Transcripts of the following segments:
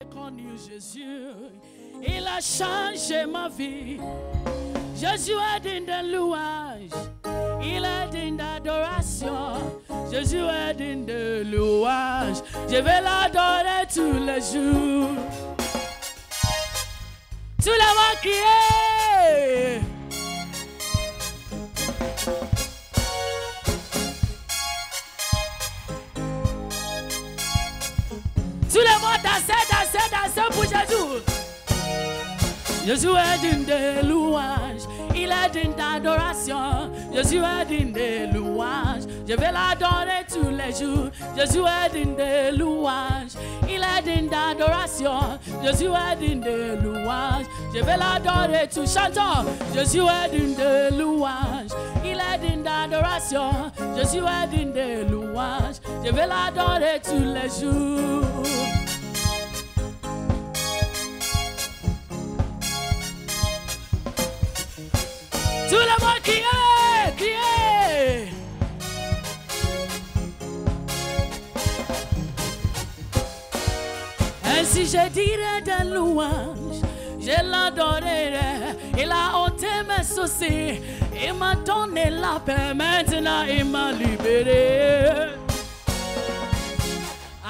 connu Jésus, il a changé ma vie. Jésus est digne de louange, il est digne d'adoration. Jésus est digne de louange, je vais l'adorer tous les jours. Tout le monde crier. Tout le monde danser pour Jésus. Jésus est digne de louange, il est digne d'adoration. Jésus est digne de louange, je vais l'adorer tous les jours. Jésus est digne de louange, il est digne d'adoration. Jésus est digne de louange, je vais l'adorer tous. Chantons. Jésus est digne de louange, il est digne d'adoration. Jésus est digne de louange, je vais l'adorer tous les jours. Tout le monde criez. Ainsi je dirai de louange, je l'adorerai. Il a ôté mes soucis, il m'a donné la paix, maintenant il m'a libéré.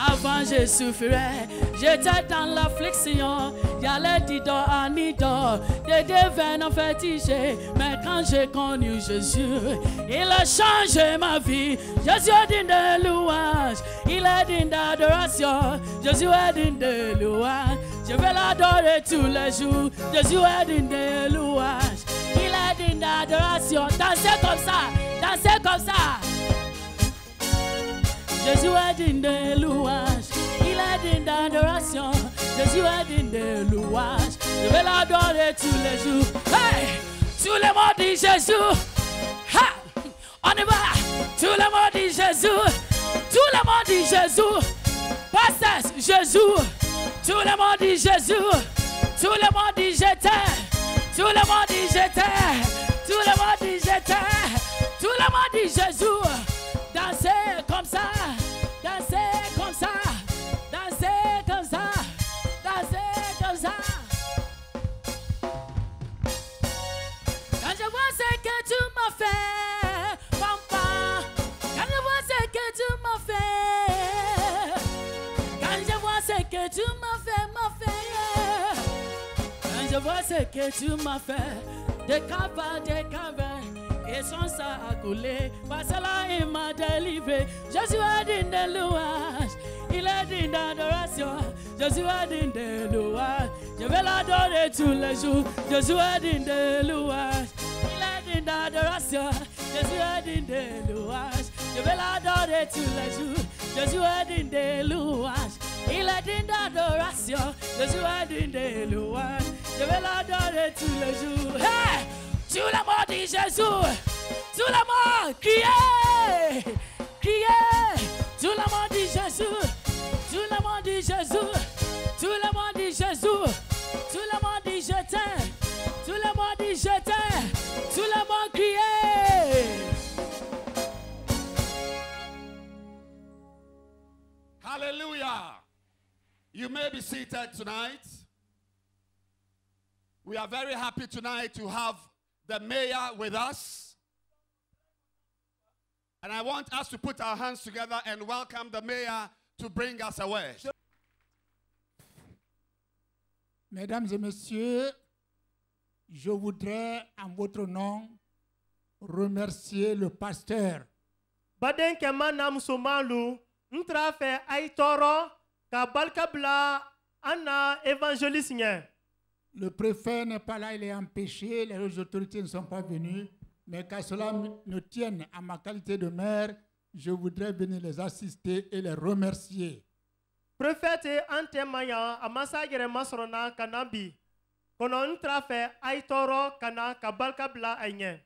Avant je souffrais, j'étais dans l'affliction, j'allais d'idole en idole, des devins en fétiché. Mais quand j'ai connu Jésus, il a changé ma vie. Jésus est digne de louange, il est digne d'adoration. Jésus est digne de louange, je vais l'adorer tous les jours. Jésus est digne de louange, il est digne d'adoration. Dansez comme ça, dansez comme ça. Jésus est digne de louange, il est digne d'adoration. Jésus est digne de louange, je vais l'adorer tous les jours. Hey! Tout le monde dit Jésus. Ha! On y va. Tout le monde dit Jésus. Tout le monde dit Jésus. Pas cesse, Jésus. Tout le monde dit Jésus. Tout le monde dit j'étais. Tout le monde dit j'étais. Tout le monde dit j'étais. Tout le monde dit Jésus. Dansez comme ça, dansez comme ça, dansez comme ça, dansez comme ça. Quand je vois ce que tu m'as fait, papa, quand je vois ce que tu m'as fait, quand je vois ce que tu m'as fait, quand je vois ce que tu m'as fait, des cavales, et son sang a coulé, par cela il m'a délivré. Jésus est digne de louange, il est digne d'adoration. Jésus est digne de louange, je vais l'adorer tous les jours. Jésus est digne de louange, il est digne d'adoration. Jésus est digne de louange, je vais l'adorer tous les jours. Jésus est digne de louange, il est digne d'adoration. Jésus est digne de louange, je vais l'adorer tous les jours. Hey! Tout le monde dit Jésus. Tout le monde criez. Criez. Tout le monde dit Jésus. Tout le monde dit Jésus. Tout le monde dit Jésus. Tout le monde dit je t'aime. Tout le monde dit je t'aime. Tout le monde criez. Hallelujah. You may be seated tonight. We are very happy tonight to have the mayor with us. And I want us to put our hands together and welcome the mayor to bring us away. Mesdames et messieurs, je voudrais en votre nom remercier le pasteur. Baden kema musomalu ntrafe aitoro ka balkabla ana évangéliste nye. Le préfet n'est pas là, il est empêché, les autorités ne sont pas venues. Mais qu'à cela nous tienne, à ma qualité de maire, je voudrais venir les assister et les remercier. Préfet antemaya amasagere masrona kanabi. Kono ntrafe aitoro kana kabalkabla ainye.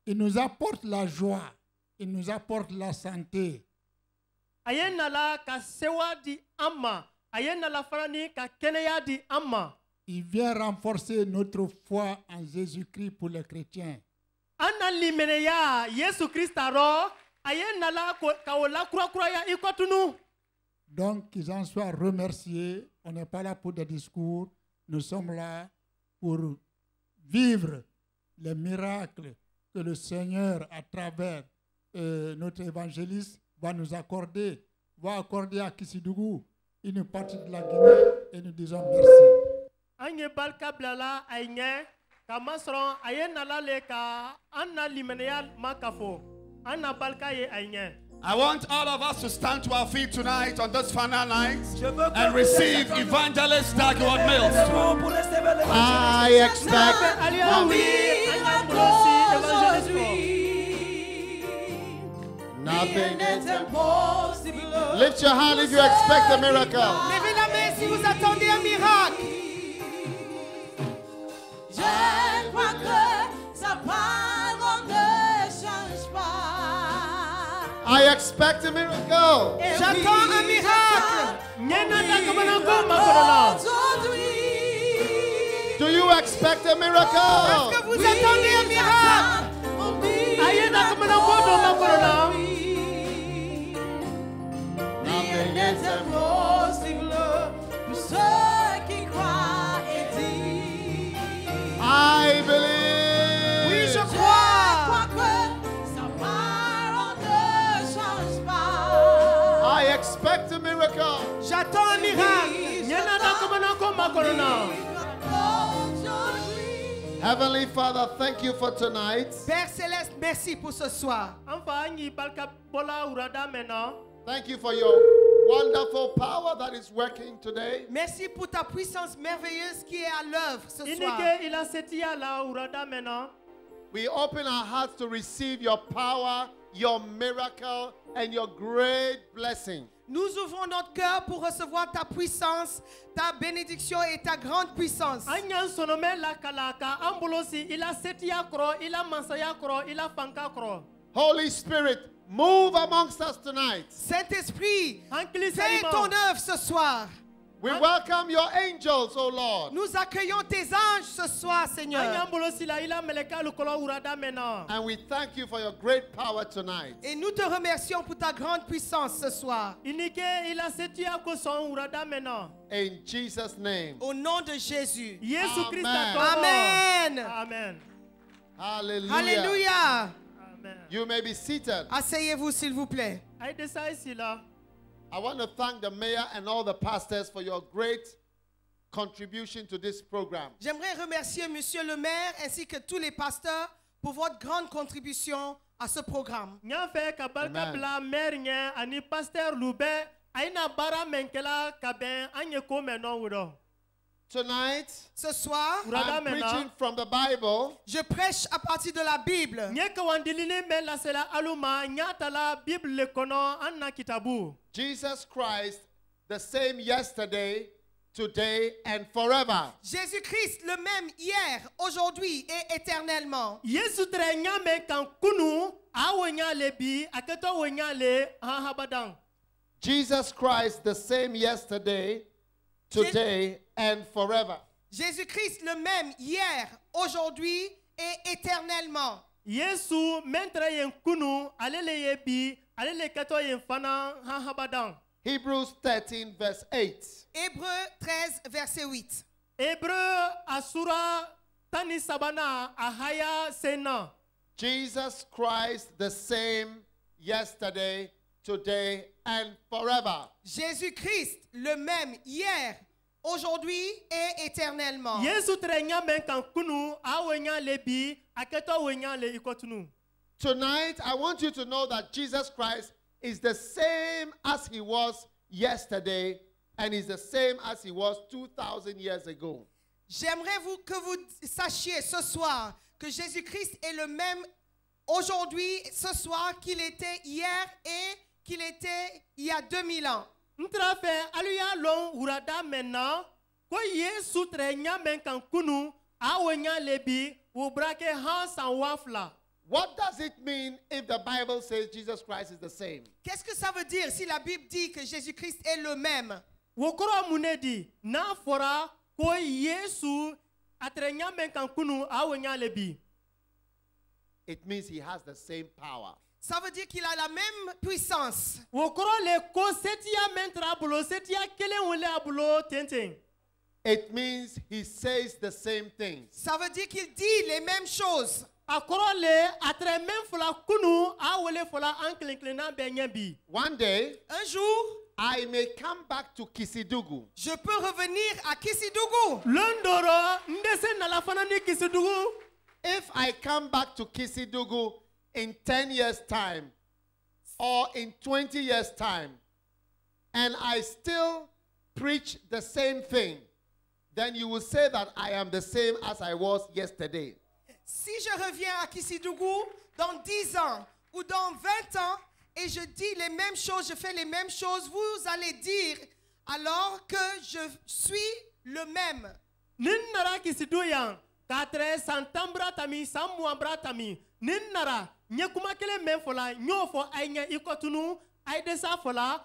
Il nous apporte la joie, il nous apporte la santé. Ayenala ka sewa di amma, ayenala farani ka keneya di amma. Il vient renforcer notre foi en Jésus-Christ pour les chrétiens. Anna limeneya Yesu Christaro ayenala ka ola kura ya ikotunu. Donc, qu'ils en soient remerciés. On n'est pas là pour des discours. Nous sommes là pour vivre les miracles que le Seigneur, à travers notre évangéliste, va nous accorder, va accorder à Kissidougou une partie de la Guinée, et nous disons merci. Anye balka blala aïnye kamasron ayenala leka anna limeneya makafo anna balka ye aïnye. I want all of us to stand to our feet tonight on this final night and receive Evangelist Dagwood Mills. I expect nothing is impossible. Lift your hand if you expect a miracle. Levez la main si vous attendez un miracle. Je crois que sa parole ne change pas. I expect a miracle. J'attends un miracle. Do you expect a miracle? Est-ce que vous attendez un miracle? Rien n'est impossible pour ceux qui croient et disent. I believe. Oui, je crois que sa parole ne change pas. I expect a miracle. J'attends un miracle. Heavenly Father, thank you for tonight. Père Céleste, merci pour ce soir. Thank you for your wonderful power that is working today. Merci pour ta puissance merveilleuse qui est à l'œuvre ce soir. We open our hearts to receive your power, your miracle, and your great blessing. Nous ouvrons notre cœur pour recevoir ta puissance, ta bénédiction et ta grande puissance. Holy Spirit, move amongst us tonight. Saint-Esprit, fais ton œuvre ce soir. We welcome your angels, O Lord. Nous accueillons tes anges ce soir, Seigneur. And we thank you for your great power tonight. Et nous te remercions pour ta grande puissance ce soir. In Jesus' name. Au nom de Jésus. Amen. Amen. Amen. Hallelujah. Alléluia. You may be seated. Asseyez-vous, s'il vous plaît. I want to thank the mayor and all the pastors for your great contribution to this program. J'aimerais remercier Monsieur le maire ainsi que tous les pasteurs pour votre grande contribution à ce programme. Tonight, Ce soir, I'm preaching from the Bible. je prêche à partir de la Bible. Jesus Christ, the same yesterday, today, and forever. Jésus-Christ, le même hier, aujourd'hui et éternellement. Jesus Christ, the same yesterday, today, and forever. Jésus-Christ, le même hier, aujourd'hui et éternellement. Hebrews 13, verse 8. Hébreux 13, verset 8. Jesus Christ, the same yesterday, today, and forever. Jésus-Christ, le même hier, aujourd'hui et éternellement. Tonight, I want you to know that Jesus Christ is the same as he was yesterday, and is the same as he was 2,000 years ago. J'aimerais que vous sachiez ce soir que Jésus-Christ est le même aujourd'hui, ce soir, qu'il était hier et qu'il était il y a 2000 ans. What does it mean if the Bible says Jesus Christ is the same? Qu'est-ce que ça veut dire si la Bible dit que Jésus-Christ est le même? It means he has the same power. Ça veut dire qu'il a la même puissance. Wokoro le ko setia mentra bulo setia kele wole abulo tenten. It means he says the same things. Ça veut dire qu'il dit les mêmes choses. Akoro le atre men fula kunu a wole fula anklinklina benyebi. One day, Un jour, I may come back to Kisidugu. je peux revenir à Kisidougou. Londoro ndese na la fana ni kisudugu. If I come back to Kisidugu in 10 years' time or in 20 years' time, and I still preach the same thing, then you will say that I am the same as I was yesterday. Si je reviens à Kisidougou dans 10 ans ou dans 20 ans et je dis les mêmes choses, je fais les mêmes choses, vous allez dire alors que je suis le même. Ninnara kisidu yang katre santambra tami samuambra tami ninnara nyekuma kele men fola nyofo ainya ikotunu aidesa fola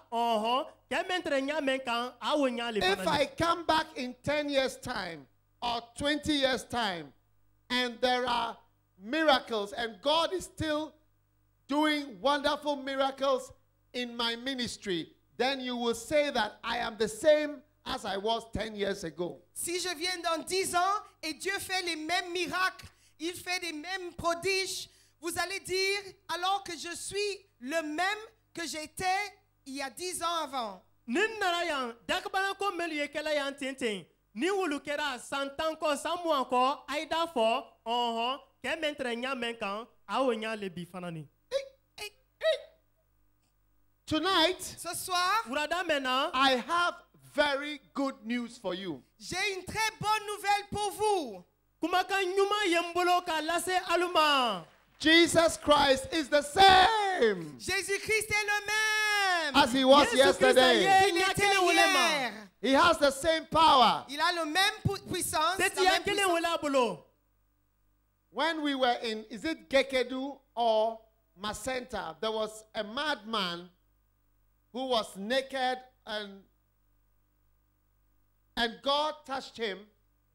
kementre nyamen kan awonya le If I come back in 10 years' time or 20 years' time, and there are miracles, and God is still doing wonderful miracles in my ministry, then you will say that I am the same as I was 10 years ago. Si je viens dans 10 ans et Dieu fait les mêmes miracles, il fait les mêmes prodiges, vous allez dire alors que je suis le même que j'étais il y a 10 ans avant. ninnara yang dakbana ko melu yekela yang tenten ni wulukera santanko samuanko aida fo kementre nyamen kan awonya le bi fanani. Tonight, Ce soir, Urada mena I have very good news for you. j'ai une très bonne nouvelle pour vous. kumaka nyuma yembolo ka lase aluma. Jesus Christ is the same Jésus-Christ est le même. as he was Yesu Kristo yesterday. ye Il était nyakele ulema. hier. He has the same power. Il a le même puissance. Seti la même yakele puissance. wala bulo. When we were in, is it Gekedu or Macenta, there was a madman who was naked and God touched him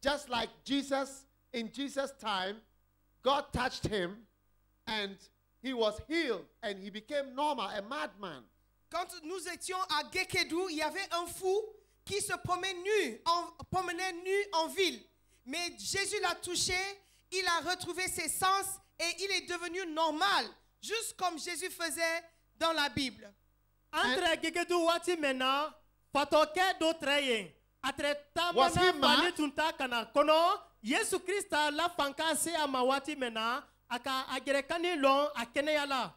just like Jesus in Jesus' time. God touched him and he was healed and he became normal, a madman. Quand nous étions à Gekedou, il y avait un fou qui se promenait nu en ville. Mais Jésus l'a touché, il a retrouvé ses sens et il est devenu normal, juste comme Jésus faisait dans la Bible. Entre gegedu wati mena fatoke do treye. Atre Was he tamana mad? fani tunta kana kono Yesu Krista la fanka se ama wati mena aka agerekani lon akene yala.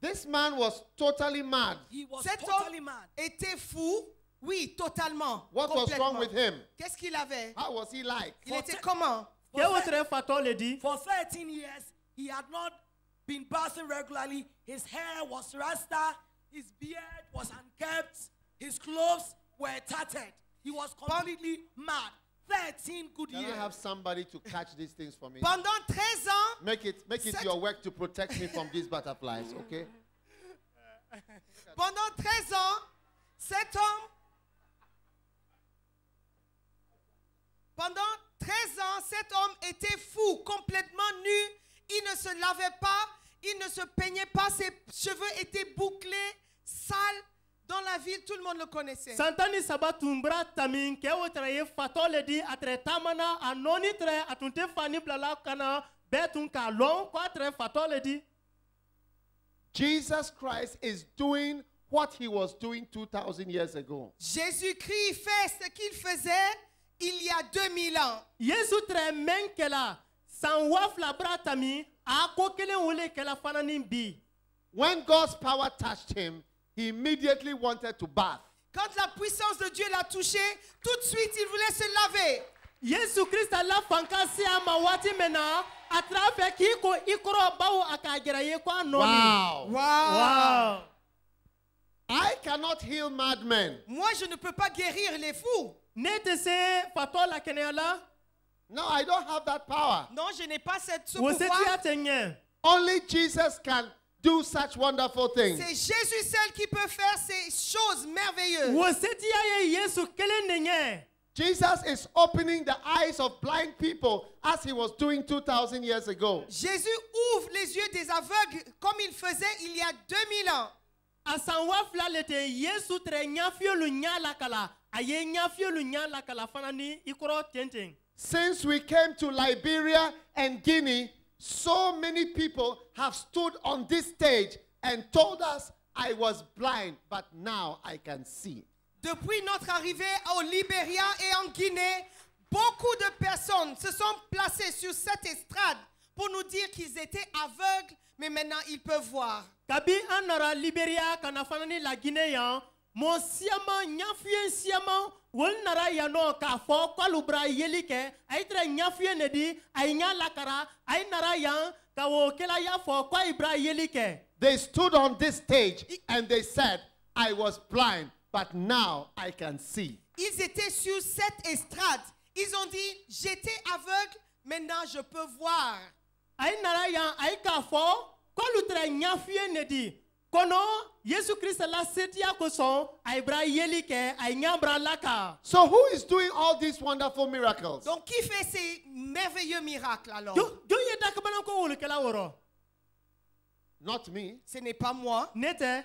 This man was totally mad. He was Cet totally homme mad. était fou, oui, totalement. What was complètement. wrong with him? Qu'est-ce qu'il avait? How was he like? Il était comment? Ke wotre fato le di. For 13 years, he had not been bathing regularly. His hair was rasta. His beard was unkempt. His clothes were tattered. He was completely mad. 13 good Can years. I have somebody to catch these things for me? Pendant 13 ans, Make it Set- your work to protect me from these butterflies, okay? pendant 13 ans, cet homme, pendant 13 ans, cet homme était fou, complètement nu. Il ne se lavait pas, il ne se peignait pas, ses cheveux étaient bouclés, sales. Dans la ville, tout le monde le connaissait. Santani sabatumbra tamin ke wotre ye fato le di atre tamana anoni tre atunte fani blala kana betun ka lon ko atre fato le di. Jesus Christ is doing what he was doing 2,000 years ago. Jésus-Christ fait ce qu'il faisait il y a 2000 ans. Yesu tre men kela san wafla bratami a ko kele wole kela fanani bi. When God's power touched him, he immediately wanted to bath. Quand la puissance de Dieu l'a touché, tout de suite, il voulait se laver. Yesu Krista la fanka si ama wati mena atrafe ki ko ikoro bawo akagera ye ko anoni. Wow. Wow. I cannot heal madmen. Moi, je ne peux pas guérir les fous. Nete se fato la keneala No, I don't have that power. Non, je n'ai pas ce wo se pouvoir. tia tenye. Only Jesus can do such wonderful things. C'est Jésus seul qui peut faire ces choses merveilleuses. Wo se tia ye Yesu kele nenye. Jesus is opening the eyes of blind people as he was doing 2,000 years ago. Jésus ouvre les yeux des aveugles comme il faisait il y a 2000 ans. Asanwa flalete Yesu tre nyafio lu nyala kala. Aye nyafio lu nyala kala fanani ikoro tenteng. Since we came to Liberia and Guinea, so many people have stood on this stage and told us I was blind, but now I can see. Depuis notre arrivée au Libéria et en Guinée, beaucoup de personnes se sont placées sur cette estrade pour nous dire qu'ils étaient aveugles, mais maintenant ils peuvent voir. Kabi anara Liberia kana fanani la Guinée yan, mon siama nyafien siama wol nara yano ka fo kwalubra yelike aitre nyafien nedi ainya lakara ai nara yan ka wo kela ya fo kwa ibra yelike. They stood on this stage and they said, I was blind, but now I can see. Ils étaient sur cette estrade. Ils ont dit, j'étais aveugle, maintenant je peux voir. Ai nara yan ai ka fo kwalutra nyafien nedi. Kono Yesu Christ la setia koson aibra yelike ainyambra laka. So who is doing all these wonderful miracles? Donc qui fait ces merveilleux miracles alors? Do yeda kabana ko wolu kala woro. Not me. Ce n'est pas moi, Nete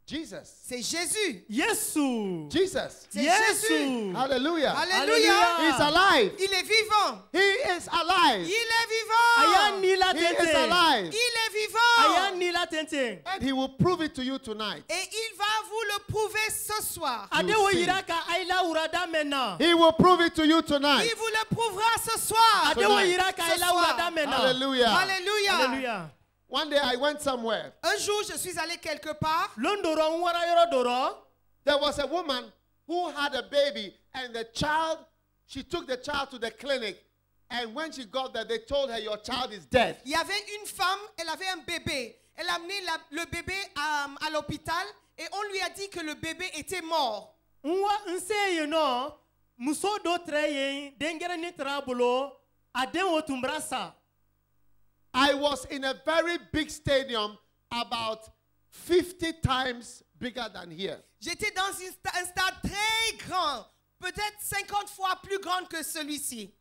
Jesus. c'est Jésus. Yesu. Jesus. C'est Jésus. Hallelujah. Alléluia. He's alive. Il est vivant. He is alive. Il est vivant. Aya nila He is tente. alive. Il est vivant. Aya nila tente. And he will prove it to you tonight. Et il va vous le prouver ce soir. Ade wo yiraka aila urada mena. He will prove it to you tonight. Il vous le prouvera ce soir. Ade wo Tonight. yiraka Ce aila soir. urada mena. Hallelujah. Alléluia. Hallelujah. One day I went somewhere. Un jour, je suis allé quelque part. Londoro nwara yoro doro. There was a woman who had a baby, and she took the child to the clinic. And when she got there, they told her, your child is dead. Il y avait une femme, elle avait un bébé. Elle a amené le bébé à l'hôpital et on lui a dit que le bébé était mort. Nwa nse no muso do treye dengere ni trabulo aden wotumbrasa. I was in a very big stadium, about 50 times bigger than here. J'étais dans un stade très grand, peut-être 50 fois plus grand que celui-ci.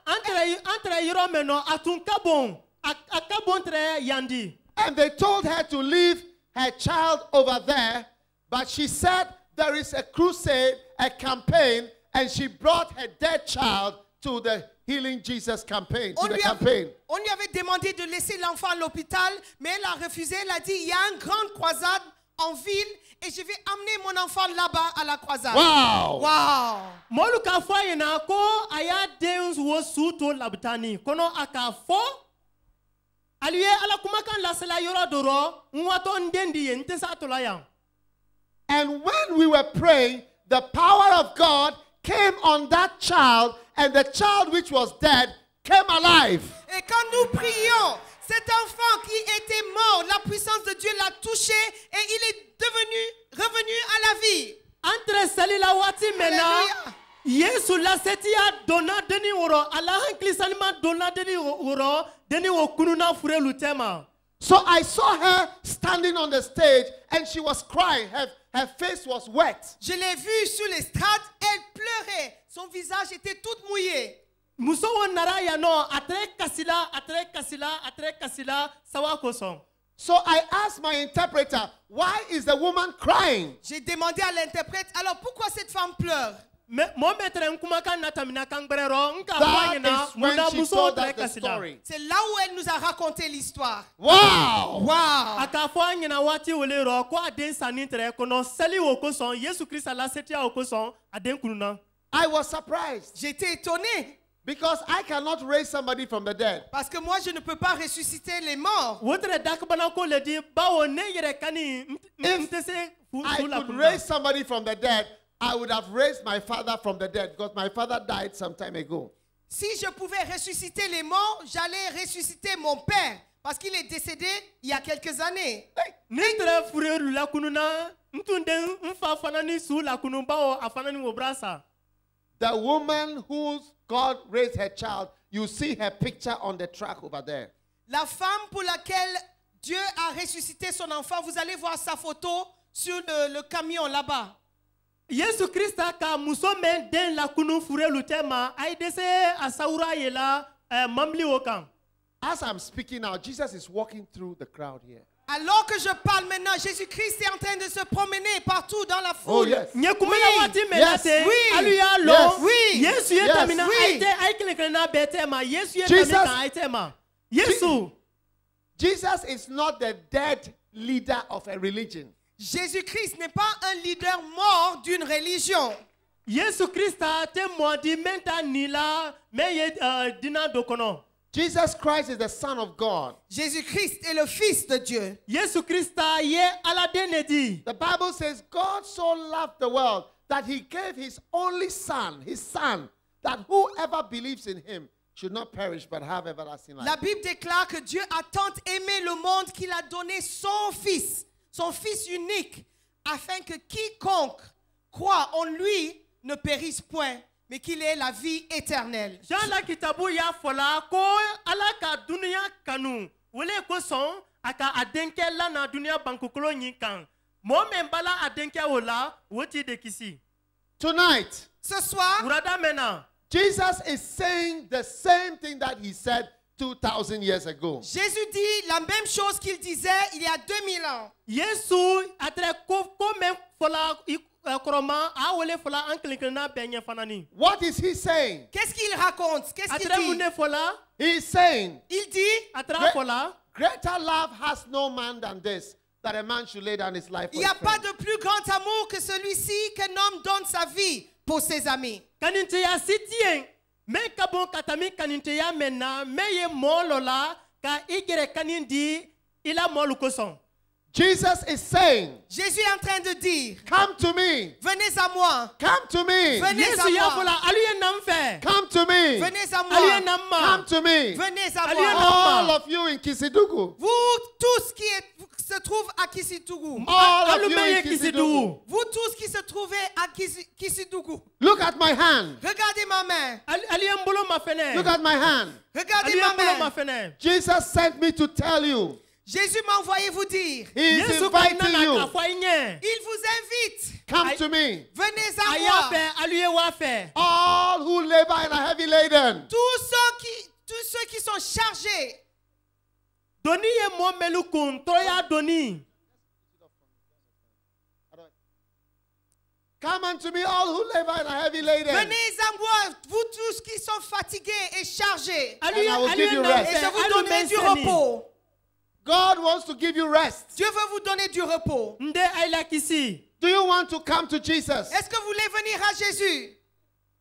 Entre yoro meno atunka bon akabon tre yandi. And they told her to leave her child over there, but she said there is a crusade, a campaign, and she brought her dead child to the Healing Jesus campaign, to the campaign. On lui avait demandé de laisser l'enfant à l'hôpital, mais elle a refusé. Elle a dit, il y a une grande croisade en ville et je vais amener mon enfant là-bas à la croisade. Wow! Wow! Molu ka fo yena ko aya den wo suto labtani kono akafo aliye ala kuma kan lasela yoro doro nwato ndendi ye ntesa to la yan. And when we were praying, the power of God came on that child, and the child which was dead came alive. Et quand nous prions, cet enfant qui était mort, la puissance de Dieu l'a touché et il est revenu à la vie. Entre salila wati mena Yesu la setia dona deni woro ala hankli salima dona deni woro deni wo kununa fure lutema. So I saw her standing on the stage and she was crying. Her face was wet. Je l'ai vue sur l'estrade, elle pleurait. Son visage était tout mouillé. Muso wo nara ya no atre kasila sawa koson. So I asked my interpreter, why is the woman crying? J'ai demandé à l'interprète, alors pourquoi cette femme pleure? That is when she told us the story. C'est là où elle nous a raconté l'histoire. Wow! Wow! I was surprised J'étais étonné because I cannot raise somebody from the dead. parce que moi je ne peux pas ressusciter les morts. I could raise somebody from the dead, I would have raised my father from the dead because my father died some time ago. Si je pouvais ressusciter les morts, j'allais ressusciter mon père parce qu'il est décédé il y a quelques années. The woman whose God raised her child, you see her picture on the track over there. La femme pour laquelle Dieu a ressuscité son enfant, vous allez voir sa photo sur le camion là-bas. Yesu Krista ka muso men den la kunu fure lutema ay dese asaura yela mamli wokan. As I'm speaking now, Jesus is walking through the crowd here. Alors que je parle maintenant, Jésus-Christ est en train de se promener partout dans la Oh, foule. yes. Nyekumela wati menate Oui. aluya lo. Yes. Oui. Yesu Yes. yetamina Oui. aite aikelekena betema. Yesu Jesus- yetamina aitema. Yesu. Jesus is not the dead leader of a religion. Jésus-Christ n'est pas un leader mort d'une religion. Yesu Krista te modi menta nila meye dina dokono. Jesus Christ is the Son of God. Jésus-Christ est le Fils de Dieu. Yesu Krista ye alade nedi. The Bible says God so loved the world that he gave his only son, that whoever believes in him should not perish but have everlasting life. La Bible déclare que Dieu a tant aimé le monde qu'il a donné son Fils unique, afin que quiconque croit en lui ne périsse point, mais qu'il ait la vie éternelle. Jean la kitabu ya fola ko alaka dunia kanu. Wole ko son aka adenke la na dunia bankukolo nyikan. Mo membala adenke ola woti de kisi. Tonight, Ce soir, Urada mena. Jesus is saying the same thing that he said 2,000 years ago. Jésus dit la même chose qu'il disait il y a 2000 ans. Yesu atre ko men fola koroma a wole fola anklinkena benye fanani. What is he saying? Qu'est-ce qu'il raconte? Qu'est-ce qu'il Atre dit? mune fola He's saying, Il dit, atra fola. greater love has no man than this, that a man should lay down his life for il n'y a his pas friend. de plus grand amour que celui-ci qu'un homme donne sa vie pour ses amis. Kaninteya sitien. Men kabon katami kaninteya mena meye molola ka igere kanindi ila molu koson. Jesus is saying, Jésus est en train de dire, come to me, venez à moi, come to me, venez Yesu à ya moi, fola aluye namfe. come to me, venez à Aluye moi, namma. come to me. venez à Allez, moi. All of you in Kisidugu, Vous tous qui se trouvent à Kisitougou, all of you Alumeye in Kisidugu, kisidu. vous tous qui se trouvez à Kisitougou, look at my hand, regardez ma main, Aluye mbolo mafene. look at my hand. regardez Aluye ma mbolo main. mafene. Jesus sent me to tell you, Jésus m'a envoyé vous dire, he is Yesu inviting kanina you, kafwa inye. il vous invite, come I- to me, venez à Aya moi. fe aluye wafe. all who labor and are heavy laden, Tous ceux qui sont chargés, Doni ye mo melukun toya doni. come unto me, all who labor and are heavy laden, venez à moi, vous tous qui sont fatigués et chargés, Aluye I will give aluye you et rest. je vous namfe. donnerai du Aluye menseni. repos. God wants to give you rest. Dieu veut vous donner du repos. Nde aila kisi. Do you want to come to Jesus? Est-ce que vous voulez venir à Jésus?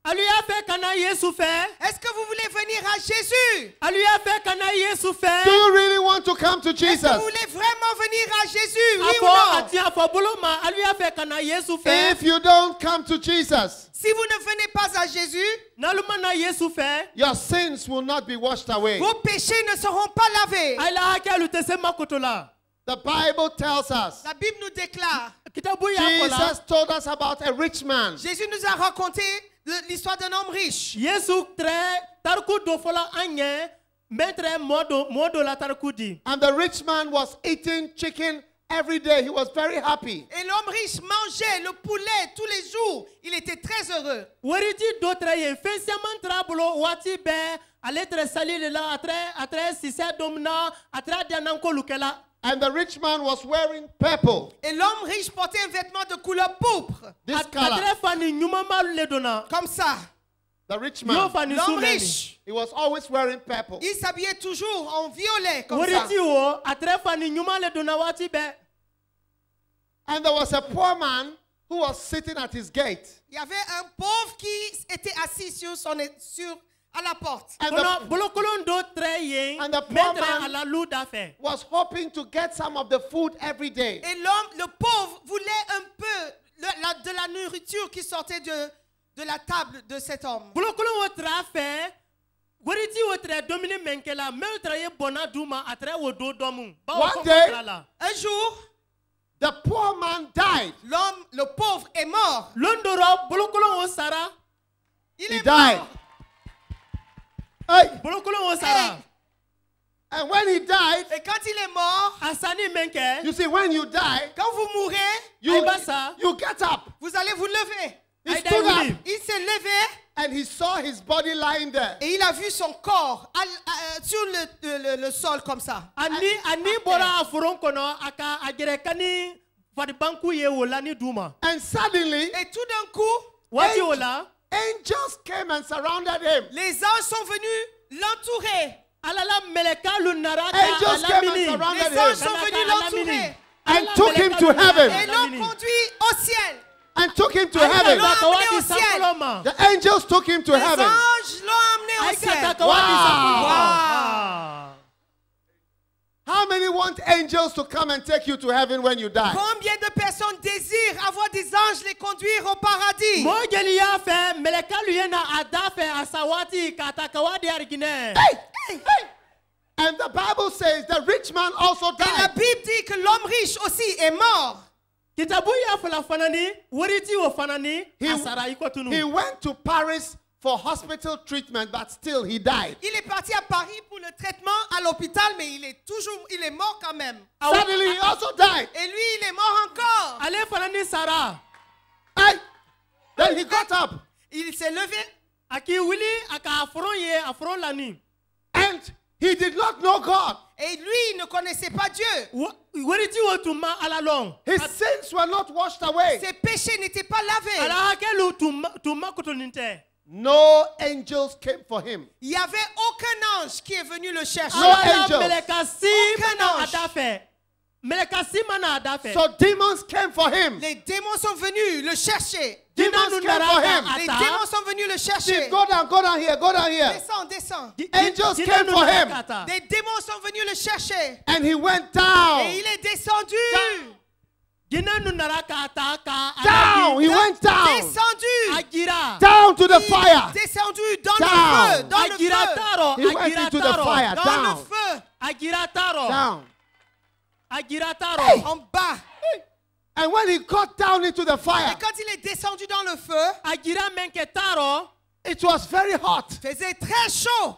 Aluye fe kana Yesu fe. Est-ce que vous voulez venir à Jésus? Aluye fe kana Yesu Do fe. you really want to come to Est-ce que Jesus? vous voulez vraiment venir à Jésus? Oui ou Afo non? ati afo boloma aluye fe kana Yesu fe. If you don't come to Jesus, Si vous ne venez pas à Jésus, Naluma na Yesu fe. your sins will not be washed away. vos péchés ne seront pas lavés. Aila hake alutese makotola. The Bible tells us, La Bible nous déclare, Kitabu ya fola. Jesus told us about a rich man. Jésus nous a raconté l'histoire d'un homme riche. Yesu tre tarku do fola anye. Metre modo la tarku di. And the rich man was eating chicken every day. He was very happy. Et l'homme riche mangeait le poulet tous les jours. Il était très heureux. Wariti do tre ye fensiaman trabulo wati be aletre salile la atre sise domna atre diananko lukela. And the rich man was wearing purple, Et l'homme riche portait un vêtement de couleur pourpre. this color. Atre fani nyumama le dona. Comme ça. The rich Yo man, fani L'homme sumeni. riche, he was always wearing purple. il s'habillait toujours en violet. Comme ça. Wariti wo atre fani nyuma le dona wati be. And there was a poor man who was sitting at his gate. Il y avait un pauvre qui était assis à la porte. And Kono the, bolokolon do tre ye. And the poor Metre man- ala luda fe. was hoping to get some of the food every day. Et l'homme, le pauvre, voulait un peu de la nourriture qui sortait de la table de cet homme. Bolokolon wo tra fe. Wariti wo tre domine menkela. Me tra ye bona duma atre wo do domu. Ba wo One konko day- tra la. Un jour, The poor man died. l'homme, le pauvre, est mort. Londoro bolokolon wo sara. Il He est died. mort. Hey, Bolokolon wo sara. And when he died, Et quand il est mort, Asani menke. you see, when you die, quand vous mourrez, you Aibasa. get up. vous allez vous lever. He stood up Il s'est levé and he saw his body lying there. et il a vu son corps sur le sol comme ça. Ani bora afuron kono aka agerekani fadibanku ye wola ni duma. And suddenly, Et tout d'un coup, Wati wola. angels came and surrounded him. les anges sont venus l'entourer. Alala meleka lunaraka Angels came and alamini. surrounded Les anges him sont venus l'entourer and took him to et heaven. l'ont conduit au ciel. And took him to L'ont heaven. emmené au ciel. The angels took him to Les heaven. anges l'ont emmené au ciel. Wow. How many want angels to come and take you to heaven when you die? Combien de personnes désirent avoir des anges les conduire au paradis? Mojeli ya fe meleka luyena adafe asawati katakawadi arigine. Hey! And the Bible says the rich man also Et la died. Bible dit que l'homme riche aussi est mort. Kitabu ya fula fanani, wariti wo fanani, asara iko tunu. He went to Paris for hospital treatment, but still he died. Il est parti à Paris pour le traitement à l'hôpital, mais il est mort quand même. Suddenly he also died. Et lui, il est mort encore. Ale fanani sara. Hey! Then he got up Il s'est levé. Aki wili aka afron ye afron lani. and he did not know God. Et lui, il ne connaissait pas Dieu. Wariti wo tuma alalong. His sins were not washed away. Ses péchés n'étaient pas lavés. Ala hakelu tuma kutuninte. No angels came for him. Il n'y avait aucun ange qui est venu le chercher. No angels. Meleka si Aucun mana ange. adafe. Meleka si mana adafe. So demons came for him. Les démons sont venus le chercher. Demons came for him. Les démons sont venus le chercher. Go down here, go down here. Descends. Angels came for him. Des démons sont venus le chercher. And he went down. Et il est descendu. Down. He went down. Descendu. Agira. Down to the fire. Descendu dans Down. le feu. Dans le Agira feu. taro. He went into the fire. Dans Down. le feu. Agira taro. Down. Agira taro. En bas. And when he got down into the Et fire, quand il est descendu dans le feu, Agira menke taro. it was very hot. il faisait très chaud.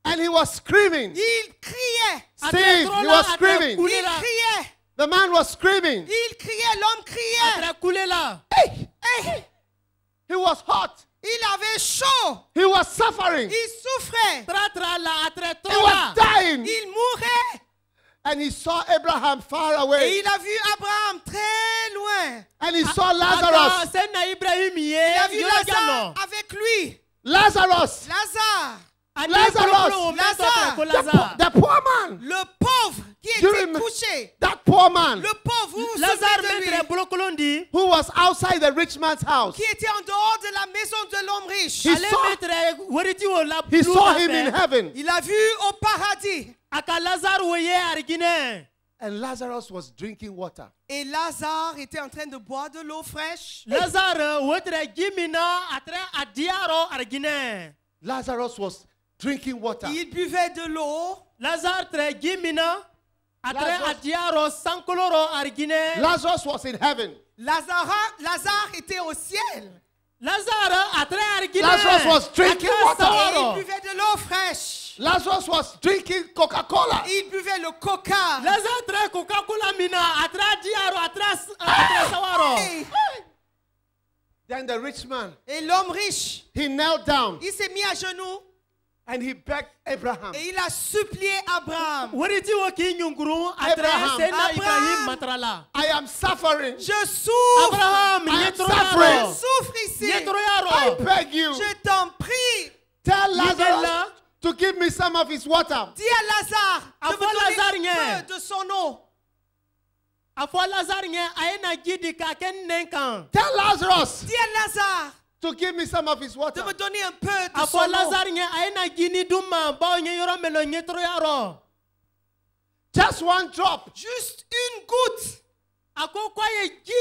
And he was screaming. Il criait. Steve, he was screaming. Il criait. The man was screaming. Il criait. L'homme criait. Atra kulela. Hey, He was hot. il avait chaud. He was suffering. Il souffrait. Tra la atre He was tola. dying. Il mourait. And he saw Abraham far Et away. il a vu Abraham très loin. And he saw Lazarus. Sena Ibrahim ye. Il a vu Yo Lazare jano. avec lui. Lazarus. Lazare. Lazarus. The poor man. Le pauvre qui You était remember- couché. That poor man Le pauvre, vous vous Lazare souvenez de lui, metre blokolondi. who was outside the rich man's house. qui était en dehors de la maison de l'homme riche. He Ale saw- metre wariti wo la. He saw him in heaven. Il a vu au paradis. Aka Lazare wo ye arigine. And Lazarus was drinking water. Et Lazare était en train de boire de l'eau fraîche. Lazare wotre gimina atre adiaro arigine. Lazarus was drinking water. Il buvait de l'eau. Lazare tre gimina atre Lazarus- adiaro sankoloro arigine. Lazarus was in heaven. Lazare était au ciel. Lazare atre arigine. Lazarus was drinking Et water. il buvait de l'eau fraîche. Lazarus was drinking Coca-Cola. Il buvait le coca. Lazare tre Coca-Cola mina atre adiaro atre sawaro. Hey. Then the rich man, Et l'homme riche, he knelt down il s'est mis à genoux and he begged Abraham. et il a supplié Abraham. Wariti wo ki nyunguru atre Abraham. sena Abraham. Ibrahim matrala. I am suffering. Je souffre. Abraham I am nyetro suffering. yaro. Souffre ici. Nyetro I yaro. beg you, Je t'en prie. tell Lazarus Lazarus to give me some of his water. Dis à Lazare de Afo Lazare me nye. donner un peu de son eau. Afo Lazare nye ayena gidi ka ken nenkan. Tell Lazarus Dis à Lazare to give me some of his de water. me donner un peu de Afo son eau. Lazare nye ayena gini duma ba nye yoro melo nyetro yaro. Just one drop. Juste une goutte. Ako kwa ye gi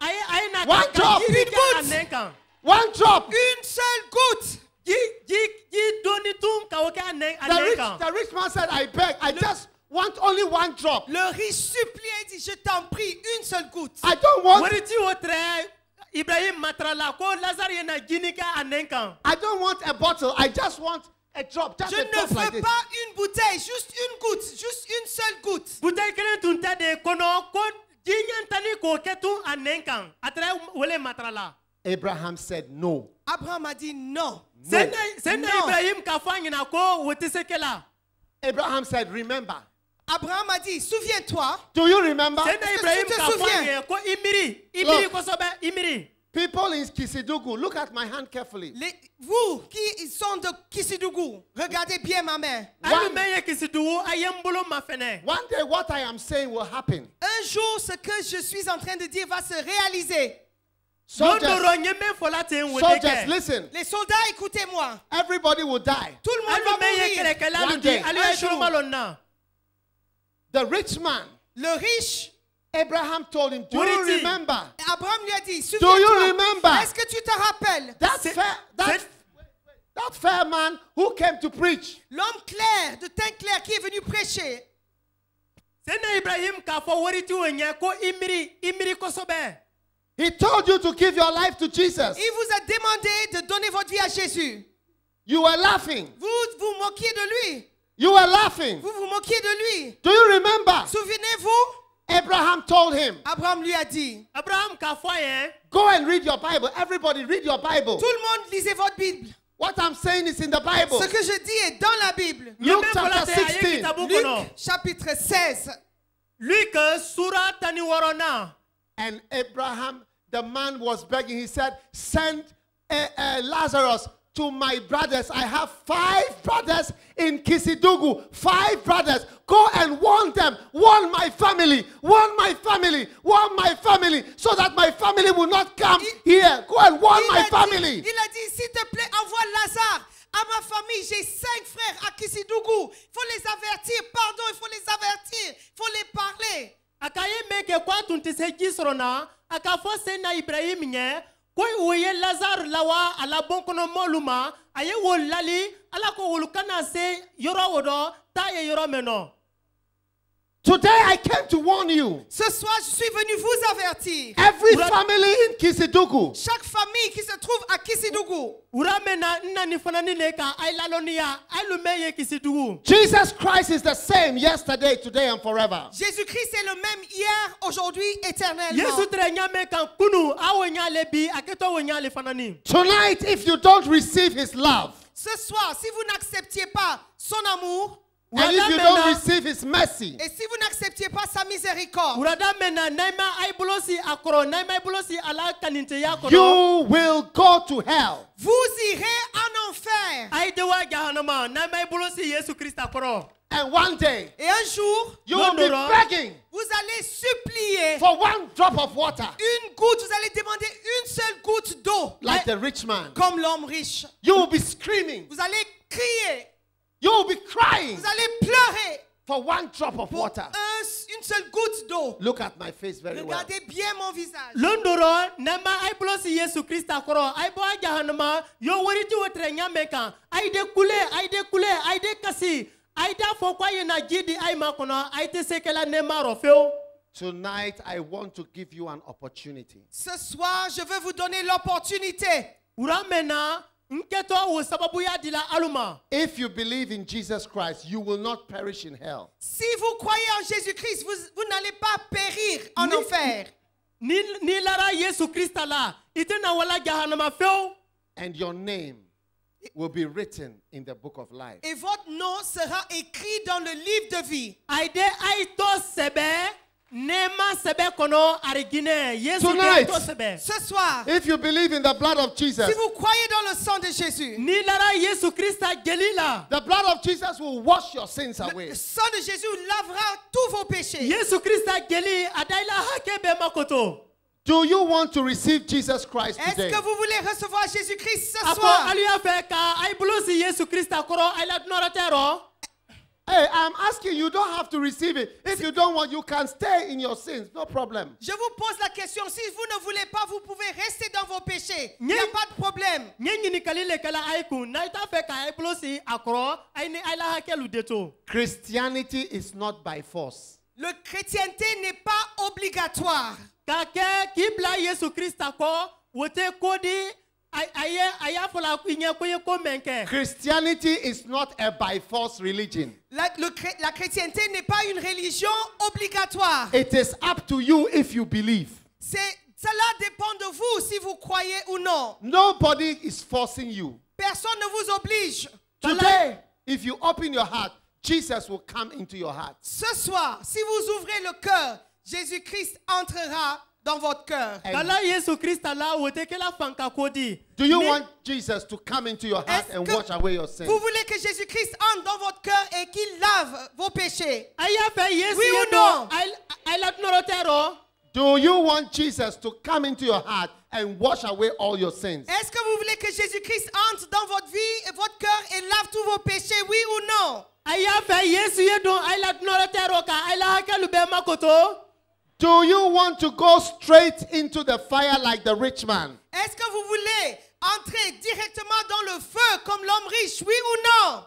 ayena One drop. gidi Une ka goutte. nenkan. One drop. Une seule goutte. Gi doni tum ka woke nenkan. The rich man said, I beg. I just want only one drop. Le riche suppliait, dit, je t'en prie, une seule goutte. I don't want Wariti wo tre Ibrahim matrala ko Lazare yena gini ka nenkan. I don't want a bottle. I just want A drop, just Je a ne drop like veux this. pas une bouteille, juste une goutte, juste une seule goutte. Bouteille kelen tun tɛ de kɔnɔ ko jiɲɛ tani k'o kɛ tun a nɛn kan a taara wele matarala. Abraham said no. Abraham a dit non. Sɛnɛ Non. Ibrahim k'a fɔ a ɲɛna ko o tɛ se kɛla. Abraham said, remember. Abraham a dit, souviens-toi. Do you remember? Sɛnɛ Ibrahim tu te k'a fɔ a souviens? ɲɛ ko i miiri Look. kosɛbɛ i miiri. People in Kisidugu, look at my hand carefully. Vous qui sont de Kisidougou, regardez bien ma main. hali mɛ ye kisi dugu a ye n bolo ma fɛnɛ. One day, what I am saying will happen. Un jour, ce que je suis en train de dire va se réaliser. Don Soldiers, dɔrɔ n ye min fɔla ten o tɛ soldiers, kɛ. listen. Les soldats, écoutez-moi. Everybody will die. Tout le monde hali va mɛ ye mourir. kɛlɛkɛla One lu di day. hali Un ye jour. turuma lɔ na. The rich man, Le riche, Abraham told him, do you Uriti. remember Abraham lui a dit, you souviens-toi. remember? Est-ce que tu te rappelles that C'est- that fair man who came to preach? l'homme clair, de teint clair, qui est venu prêcher? Sɛnɛ Ibrahim k'a fɔ waritigiw ɲɛ ko i miiri kosɛbɛ. He told you to give your life to Jesus. Il vous a demandé de donner votre vie à Jésus. You were laughing. Vous vous moquiez de lui. You were laughing. Vous vous moquiez de lui. Do you remember? Souvenez-vous, Abraham told him, Abraham lui a dit, Abraham k'a fɔ a ye. go and read your Bible. Everybody read your Bible. tout le monde lisez votre Bible. What I'm saying is in the Bible. Ce que je dis est dans la Bible. Luke Min fɔla chapter ten a ye 16. kitabu Luc kɔnɔ. chapitre 16. Luc sura 16. And Abraham, the man was begging. He said, send Lazarus to my brothers. I have 5 brothers in Kisidugu. 5 brothers. Go and warn them. Warn my family. Warn my family. Warn my family. So that my family will not come here. Go and warn my family. Il a dit, s'il te plaît, envoie Lazare à ma famille. J'ai 5 frères à Kisidougou. Il faut les avertir. Pardon, il faut les avertir. Il faut les parler. A ka ye min kɛ ko a tun tɛ se ji sɔrɔ na a ka fɔ sɛnɛ Ibrahim ɲɛ ko o ye Lazare lawa a la bɔnkɔnɔmɔɔlu ma a ye o lali ala ko olu kana se yɔrɔ o dɔ t'a ye yɔrɔ min nɔ. Today I came to warn you. Ce soir, je suis venu vous avertir. Every family in Kisidugu, Chaque famille qui se trouve à Kisidougou, wura min na n na nin fana ni le ka a ye lalɔnniya hali mɛ ye kisi dugu. Jesus Christ is the same yesterday, today, and forever. Jésus-Christ est le même hier, aujourd'hui, éternellement. Yesu tɛrɛ ɲamɛ kan kunu awo ɲale bi a kɛtɔ o ɲale fana ni. Tonight, if you don't receive his love, Ce soir, si vous n'acceptiez pas son amour, and if you don't receive his mercy, et si vous n'acceptiez pas sa miséricorde, wurada min na n'ayi ma a ye bolo si a kɔrɔ n'ayi ma a ye bolo si a la kaninteya kɔrɔ. you will go to hell. vous irez en enfer. A ye dewa jahanama n'ayi ma a ye bolo si Yesu Krista kɔrɔ. And one day, Et un jour, you will be begging vous allez supplier for one drop of water, une goutte, vous allez demander une seule goutte d'eau, like the rich man. comme l'homme riche. You will be screaming. Vous allez crier, You will be crying vous allez pleurer for one drop of pour water. une seule goutte d'eau. Look at my face very well. Regardez bien mon visage. Londoro nema ay bolo si Yesu Krista kɔrɔ ay bɔ jahanama yo wariti wo tere ɲamɛ kan ay de kule ay de kasi ay da fɔ ko ay na ji di ay ma kɔnɔ ay tɛ se kɛla nema rɔ fewu. Tonight, I want to give you an opportunity. Ce soir, je veux vous donner l'opportunité. Wura mɛ na n kɛtɔ o sababuya dila alu ma. If you believe in Jesus Christ, you will not perish in hell. Si vous croyez en Jésus-Christ, vous n'allez pas périr en enfer. Ni lara Yesu Krista la i tɛna wala jahanama fewu. And your name will be written in the book of life. Et votre nom sera écrit dans le livre de vie. Ay de ay to sɛbɛ nema sɛbɛ kɔnɔ ariginɛ Yesu Tonight. de to sɛbɛ. Ce soir, If you believe in the blood of Jesus, si vous croyez dans le sang de Jésus, Ni lara Yesu Krista jeli la. the blood of Jesus will wash your sins away. le sang de Jésus lavera tous vos péchés. Yesu Krista jeli adaila hake be makoto. Do you want to receive Jesus Christ Est-ce today? que vous voulez recevoir Jésus-Christ ce Ako soir? aliya fe ka ay bulosi Yesu Krista koro ay la dnoratero. Hey, I'm asking you, don't have to receive it. If you don't want, you can stay in your sins. No problem. Je vous pose la question. Si vous ne voulez pas, vous pouvez rester dans vos péchés. Il n'y a Nye- pas de problème. Nyengini kalile kala ay kun na ita fe ka ay bulosi akoro ay ni ay la hake lu deto. Christianity is not by force. Le chrétienté n'est pas obligatoire. Ka ke kibla Yesu Krista ko wote kodi Christianity is not a by force religion. La chrétienté n'est pas une religion obligatoire. It is up to you if you believe. Cela dépend de vous si vous croyez ou non. Nobody is forcing you. Personne ne vous oblige. Today, if you open your heart, Jesus will come into your heart. Ce soir, si vous ouvrez le cœur, Jésus-Christ entrera dans votre cœur. Do you want Jesus to come into your heart and wash away your sins? Vous voulez que Jésus-Christ entre dans votre cœur et qu'il lave vos péchés? Oui ou non? Do you want Jesus to come into your heart and wash away all your sins? Est-ce que vous voulez que Jésus-Christ entre dans votre vie et votre cœur et lave tous vos péchés? Oui ou non? Do you want to go straight into the fire like the rich man? Est-ce que vous voulez entrer directement dans le feu comme l'homme riche? Oui ou non?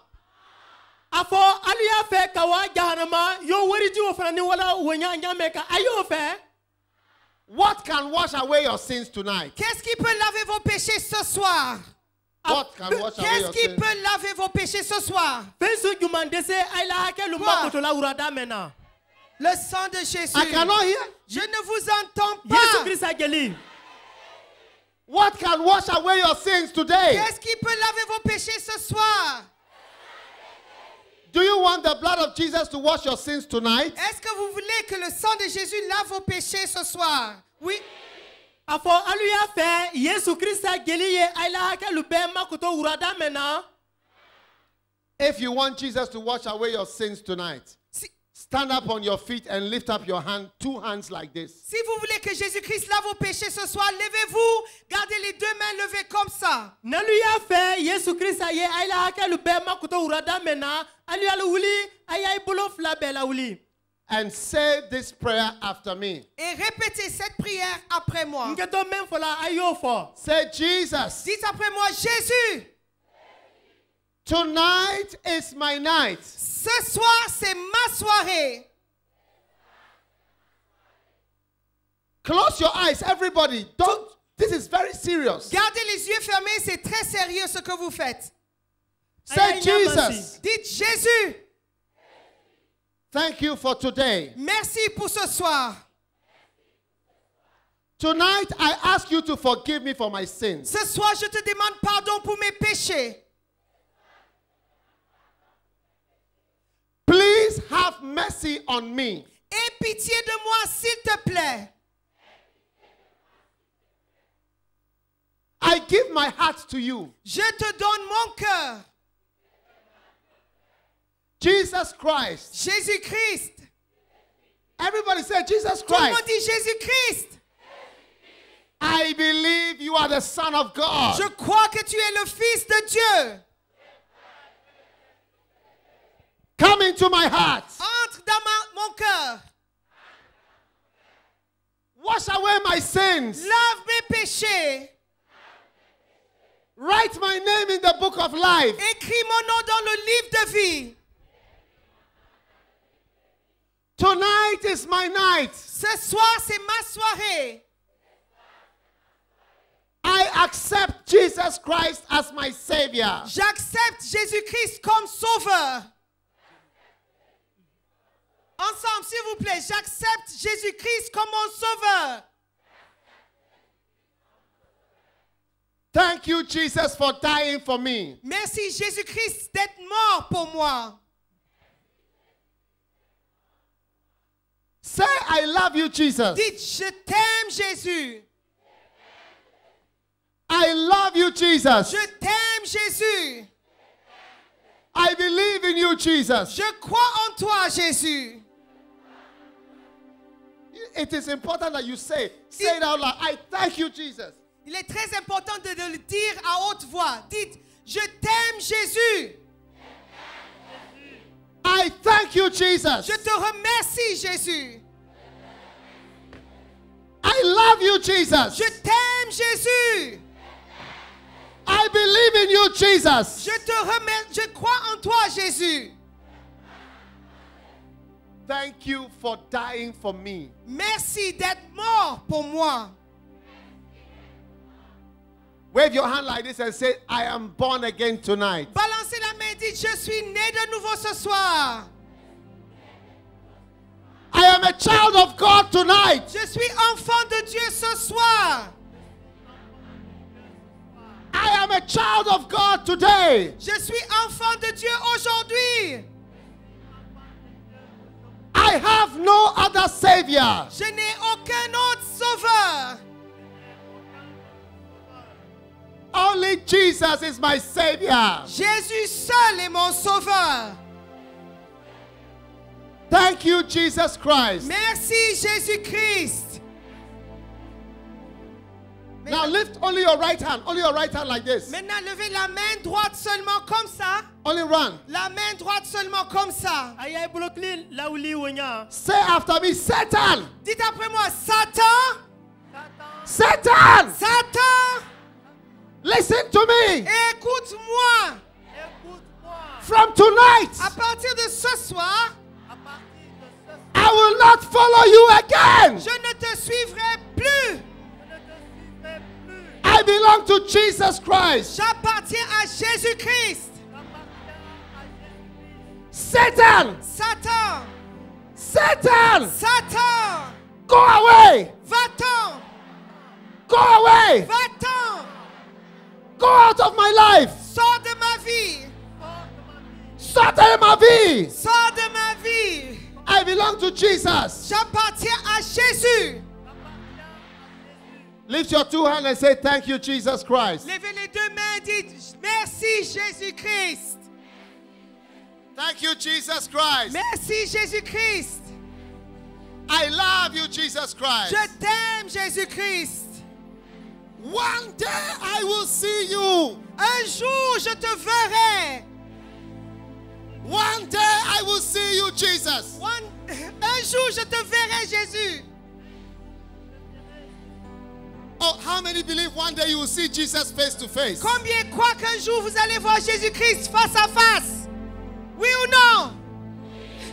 What can wash away your sins tonight? Qu'est-ce qui peut laver vos péchés ce soir? What can wash away Qu'est-ce your qui sins? peut laver vos péchés ce soir? Le sang de Jésus. I cannot hear. Je ne vous entends pas. What can wash away your sins today? Qu'est-ce qui peut laver vos péchés ce soir? Do you want the blood of Jesus to wash your sins tonight? Est-ce que vous voulez que le sang de Jésus lave vos péchés ce soir? Oui. If you want Jesus to wash away your sins tonight, stand up on your feet and lift up your hand, two hands like this. Si vous voulez que Jésus-Christ lave vos péchés ce soir, levez-vous, gardez les deux mains levées comme ça. And say this prayer after me. Et répétez cette prière après moi. Say, Jesus, Dites après moi, Jésus, tonight is my night. ce soir c'est ma soirée. Close your eyes, everybody. Don't. This is very serious. Gardez les yeux fermés, c'est très sérieux ce que vous faites. Say, Jesus, Dites Jésus, thank you for today. merci pour ce soir. Tonight, I ask you to forgive me for my sins. Ce soir, je te demande pardon pour mes péchés. Please have mercy on me. Aie pitié de moi, s'il te plaît. I give my heart to you. Je te donne mon cœur. Jesus Christ. Jésus-Christ. Everybody say Jesus Tout le monde Christ. dit Jésus-Christ. I believe you are the Son of God. Je crois que tu es le Fils de Dieu. Come into my heart. Entre dans mon cœur. Wash away my sins. Lave mes péchés. Write my name in the book of life. Écris mon nom dans le livre de vie. Tonight is my night. Ce soir, c'est ma soirée. I accept Jesus Christ as my Savior. J'accepte Jésus-Christ comme sauveur. Ensemble, s'il vous plaît, j'accepte Jésus-Christ comme mon sauveur. Thank you, Jesus, for dying for me. Merci Jésus-Christ d'être mort pour moi. Say, I love you, Jesus. Dites, je t'aime Jésus. I love you, Jesus. Je t'aime Jésus. I believe in you, Jesus. Je crois en toi Jésus. It is important that you say it out loud. I thank you, Jesus. Il est très important de le dire à haute voix. Dites, je t'aime Jésus. I thank you, Jesus. Je te remercie Jésus. I love you, Jesus. Je t'aime Jésus. I believe in you, Jesus. Je crois en toi Jésus. Thank you for dying for me. Merci d'être mort pour moi. Wave your hand like this and say, I am born again tonight. Balancez la main et dites, je suis né de nouveau ce soir. I am a child of God tonight. Je suis enfant de Dieu ce soir. I am a child of God today. Je suis enfant de Dieu aujourd'hui. I have no other Savior. Je n'ai aucun autre sauveur. Only Jesus is my Savior. Jésus seul est mon sauveur. Thank you, Jesus Christ. Merci Jésus-Christ. Now lift only your right hand like this. Maintenant, levez la main droite seulement comme ça. Only run. La main droite seulement comme ça. Ayay bulokli lauli wonya. Say after me, Satan. Dites après moi, Satan. Satan. Satan. Listen to me. Écoute-moi. From tonight, À partir de ce soir, I will not follow you again. je ne te suivrai plus. I belong to Jesus Christ. J'appartiens à Jésus-Christ. Satan. Satan. Satan. Satan. Go away. Va-t'en. Go away. Va-t'en. Go out of my life. Sors de ma vie. Sortez ma vie. Sors de ma vie. I belong to Jesus. J'appartiens à Jésus. Lift your two hands and say, thank you, Jesus Christ. Levez les deux mains et dites, merci Jésus-Christ. Thank you, Jesus Christ. Merci Jésus-Christ. I love you, Jesus Christ. Je t'aime Jésus-Christ. One day I will see you. Un jour je te verrai. One day I will see you, Jesus. Un jour je te verrai Jésus. Oh, how many believe one day you will see Jesus face to face? Combien croient qu'un jour vous allez voir Jésus-Christ face à face? Oui ou non?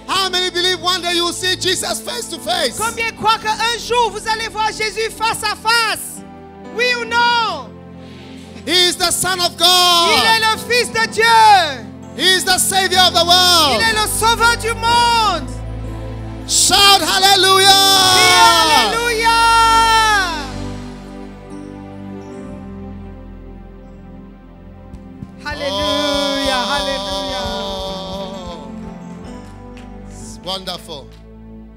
How many believe one day you will see Jesus face to face? Combien croient qu'un jour vous allez voir Jésus face à face? Oui ou non? He is the Son of God. Il est le Fils de Dieu. He is the Savior of the world. Il est le Sauveur du monde. Shout hallelujah. Alléluia. Alléluia. Alléluia. Oh, it's wonderful.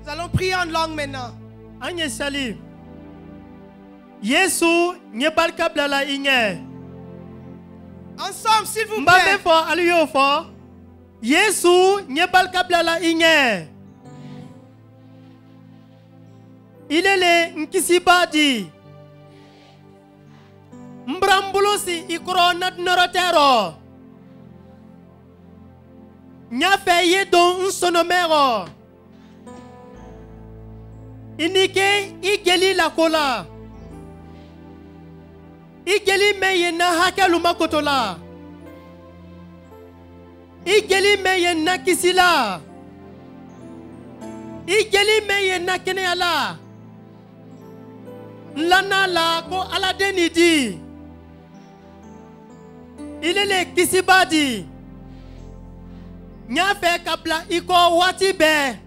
Nous allons prier en langue maintenant. Anye sali. Yesu nyebal kabla la inye. Ensemble, s'il vous Mbabe plaît. fo aliyo fo. Yesu nyebal kabla la inye. Ilele nkisibadi. Mbrambulosi ikro nat norotero. Nyafe yedon unsonomero. Inike igeli la kola. Igeli meye na hakelu makotola. Igeli meye na kisila. Igeli meye na keneala. Lana la ko aladeni di. Ilele kisibadi. Nyafe kabla iko wati be.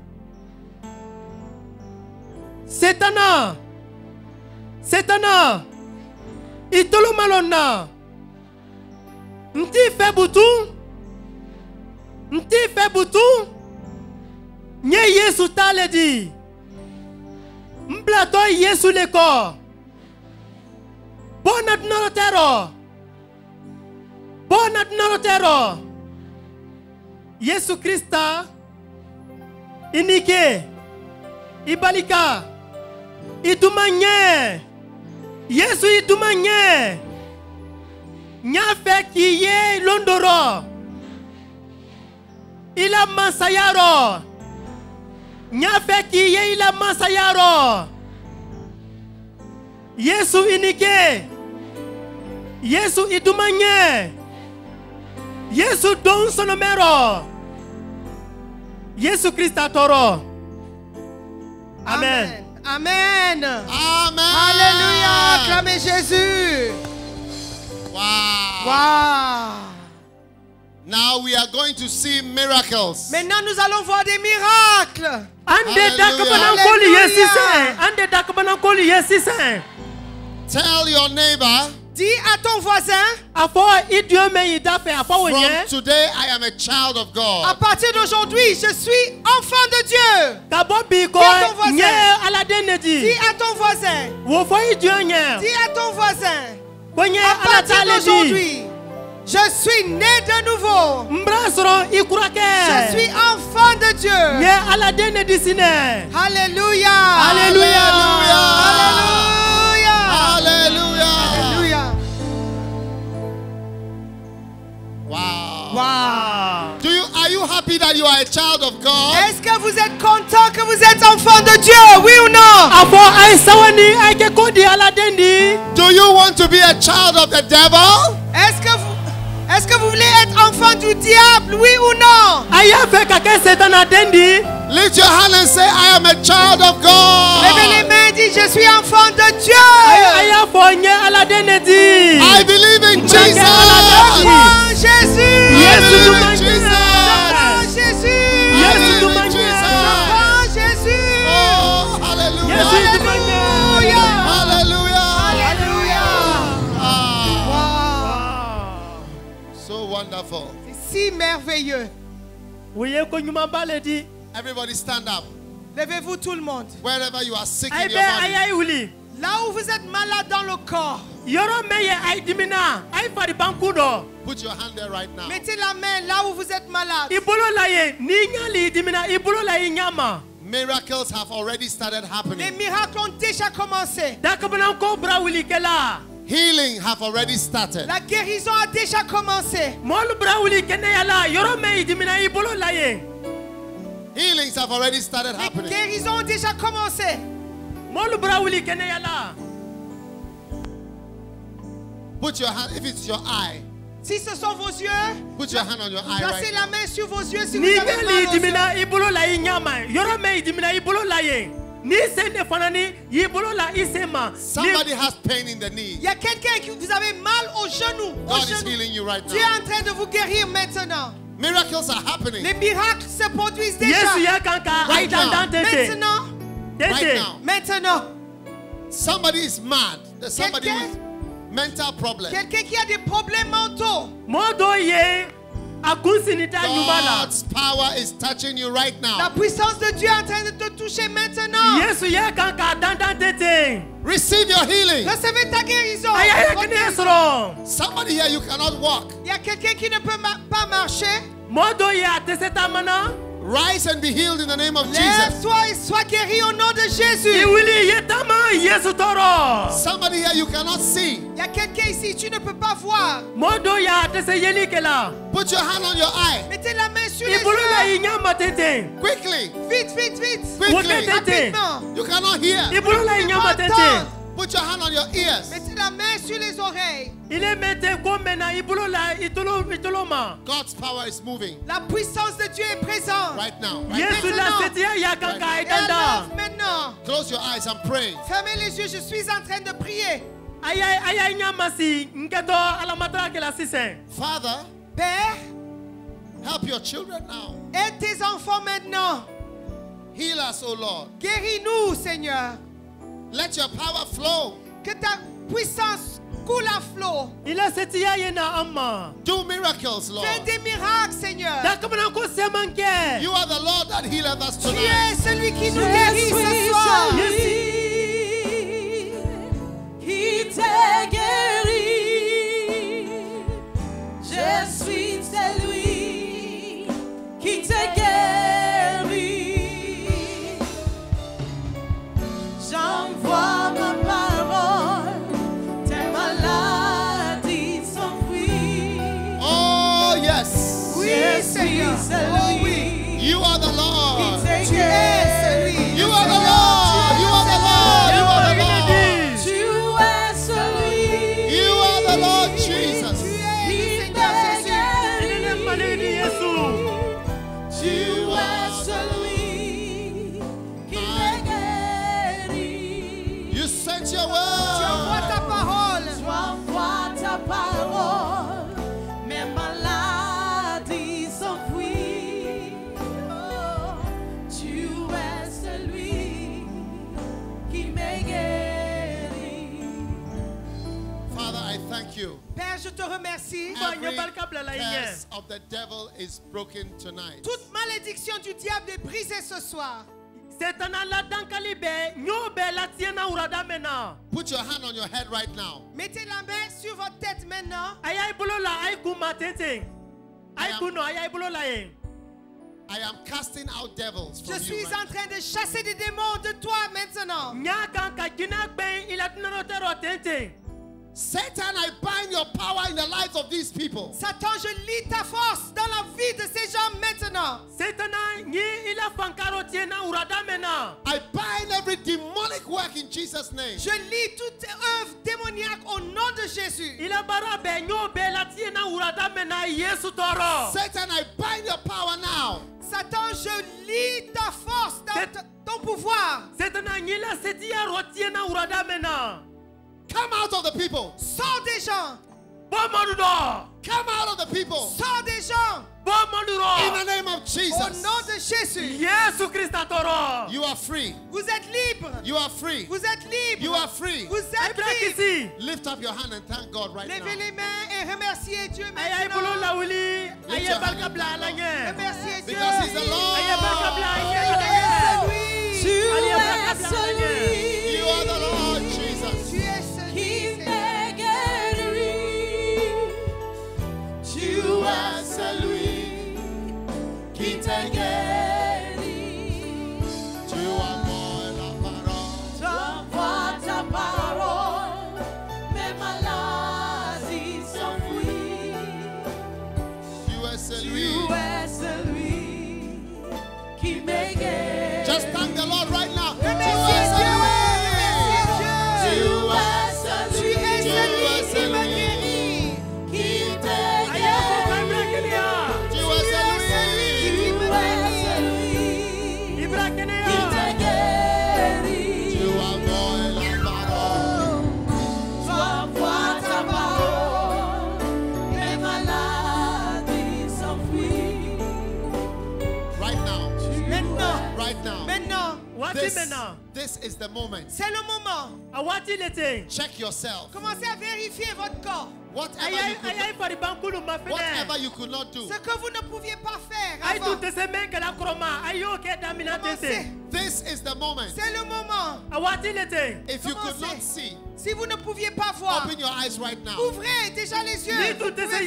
Setana. Setana. Itolo malona. Nti fe butu. Nti fe butu. Nye Yesu taledi. Mblato Yesu leko. Bonat norotero. Bonat norotero. Yesu Krista. Inike. Ibalika. Itumanye. Yesu itumanye. Nyafe kiye londoro. Ila masayaro. Nyafe kiye ila masayaro. Yesu inike. Yesu itumanye. Yesu don sonomero. Yesu Krista toro. Amen. Amen. Amen. Alléluia. Acclamez Jésus. Wow. Wow. Now we are going to see miracles. Maintenant, nous allons voir des miracles. Tell your neighbor, Dis à ton voisin, from today I am a child of à God. partir d'aujourd'hui, je suis enfant de Dieu. Dis à ton voisin. Dis à ton voisin. À partir d'aujourd'hui, je suis né de nouveau. Je suis enfant de Dieu. Alléluia. Alléluia. Alléluia. Hallelujah. Alléluia. Wow. Wow. Are you happy that you are a child of God? Est-ce que vous êtes content que vous êtes enfant de Dieu? Oui ou non? Do you want to be a child of the devil? Est-ce que vous voulez être enfant du diable? Oui ou non? Lift your hand and say, I am a child of God. Levez les mains et dites, je suis enfant de Dieu. I believe in Jesus. Je crois en Jésus. I believe in Jesus. Je crois en Jésus. I believe in Jesus. Je crois en Jésus. Oh, hallelujah. Alléluia. Hallelujah. Alléluia. So wonderful. C'est si merveilleux. Everybody stand up. Levez-vous tout le monde. Wherever you are sick in your body. Là où vous êtes malade dans le corps, Put your hand there right now. mettez la main là où vous êtes malade. Miracles have already started Les happening. miracles ont déjà commencé. Healing have already started. La guérison a déjà commencé. Healings have already started Les happening. guérisons ont déjà commencé. Put your hand, if it's your eye, Si ce sont vos yeux, put your hand on your eye placez right la now. main sur vos yeux si vous avez mal aux yeux. Somebody has pain in the knee. Il y a quelqu'un qui vous avez mal au genou. God is healing you right Dieu est now. en train de vous guérir maintenant. Miracles are happening. Les miracles se produisent déjà. Right now. Maintenant, Right now. maintenant. Somebody is mad. There's somebody Quelqu'un- with mental problems. Quelqu'un qui a des problèmes mentaux. God's power is touching you right La now. puissance de Dieu est en train de te toucher maintenant. Receive your healing. Recevez ta guérison. Somebody here, you cannot walk. Il y a quelqu'un qui ne peut pas marcher. Rise and be healed in the name of Jesus. Lève-toi et sois guéri au nom de Jésus. Somebody here, you cannot see. Il y a quelqu'un ici, tu ne peux pas voir. Put your hand on your eye. Mettez la main sur les yeux. Quickly. Vite, vite, vite. Quickly. Rapidement. You cannot hear. Entendre. Put your hand on your ears. Mettez la main sur les oreilles. God's power is moving La puissance de Dieu est présente. right now. Et alors, maintenant, Close your eyes. I'm praying. fermez les yeux, je suis en train de prier. Father, Père, help your children now. aide tes enfants maintenant. Heal us, O Lord. Guéris-nous, Seigneur. Let your power flow. Que ta puissance coule à flot. Do miracles, Lord. Fais des miracles, Seigneur. You are the Lord that healeth us Tu tonight. es celui qui nous guérit ce soir. Qui t'a guéri, je suis celui qui t'a guéri. J'envoie ma parole, tes maladies s'enfuient. Oh, yes. Oui, Seigneur. Oh, oui. You are the Lord. Tu es celui. You are the Lord. You are the Lord. You are the Lord. Tu es celui You are the Lord Jesus. Tu es le qui Seigneur t'a Jésus. guéri. Tu es celui qui t'a guéri. You sent your Tu envoies word. ta parole. Tu envoies ta parole. te remercie. Every curse of the devil is broken tonight. Toute malédiction du diable est brisée ce soir. Put your hand on your head right now. Mettez la main sur votre tête maintenant. I am casting out devils from Je suis you en train de chasser des démons de toi maintenant. Satan, I bind your power in the lives of these people. Satan, je lis ta force dans la vie de ces gens maintenant. I bind every demonic work in Jesus' name. Je lis toute œuvre démoniaque au nom de Jésus. Satan, I bind your power now. Satan, je lis ta force dans ton pouvoir. Come out of the people. Sors des gens. Come out of the people. Sors des gens. In the name of Au Jesus. nom de Jésus. You are free. Vous êtes libre. You are free. Vous êtes libre. You are free. Vous êtes libre. Lift up your hand and thank God right Levez now. les mains et remerciez Dieu maintenant. Remerciez Dieu. Because He's the Lord. Tu es celui You are the Lord Jesus. Tu es celui. qui m'est guéri. Tu es celui qui t'est guéri. Tu envoies la parole. Tu envoies ta parole, mes maladies s'enfuient. Tu es celui. Tu es celui qui m'est guéri. Just thank the Lord right now. Tu Remerciez es Dieu. celui. Remerciez Dieu. Tu es celui qui me guérit. qui t'est guéri. Tu es Tu es celui qui Tu me es guérit. celui qui t'est guéri. Tu envoies la parole. Tu envoies ta parole, mes maladies s'enfuient. Right now. Maintenant. Right now. Maintenant. This is the moment. C'est le moment. Check yourself. Commencez à vérifier votre corps. Whatever you could not do. Ce que vous ne pouviez pas faire avant. Commencez. This is the moment. C'est le moment. If you could not Commencez. see, Si vous ne pouviez pas voir, open your eyes right now. ouvrez déjà les yeux. Vous pouvez voir.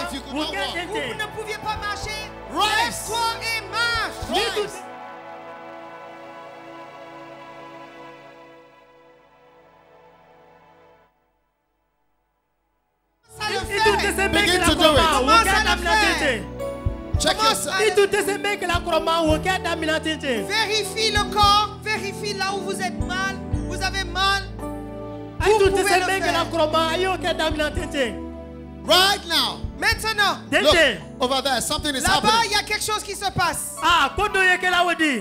If you could not walk, Vous ne pouviez pas marcher. Rise. Lève-toi et marche. rise. Ça le fait. Begin to do it. Commence à le faire. Check Commence à yourself. Vérifie le corps. Vérifie là où vous êtes mal. Vous avez mal. Vous pouvez le faire. Right now. Maintenant, Look, over there, something is là-bas, happening. il y a quelque chose qui se passe.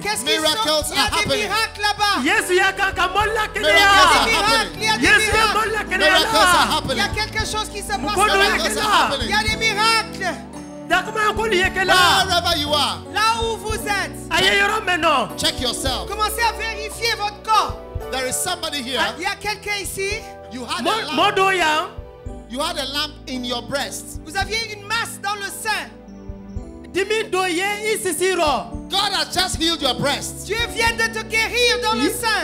Qu'est-ce qui se Miracles passe? Il y a are des happening. miracles là-bas. Il y a Miracles des are miracles. Il y a des miracles. Miracles are Il y a happening. quelque chose qui se passe Miracles are là-bas. Il happening. y a des miracles. Wherever you are, Là où vous êtes, check yourself. commencez à vérifier votre corps. There is somebody here. Il y a quelqu'un ici. You had a lamp. You had a lamp in your breast. Vous aviez une masse dans le sein. God has just healed your breast. Dieu vient de te guérir dans le sein.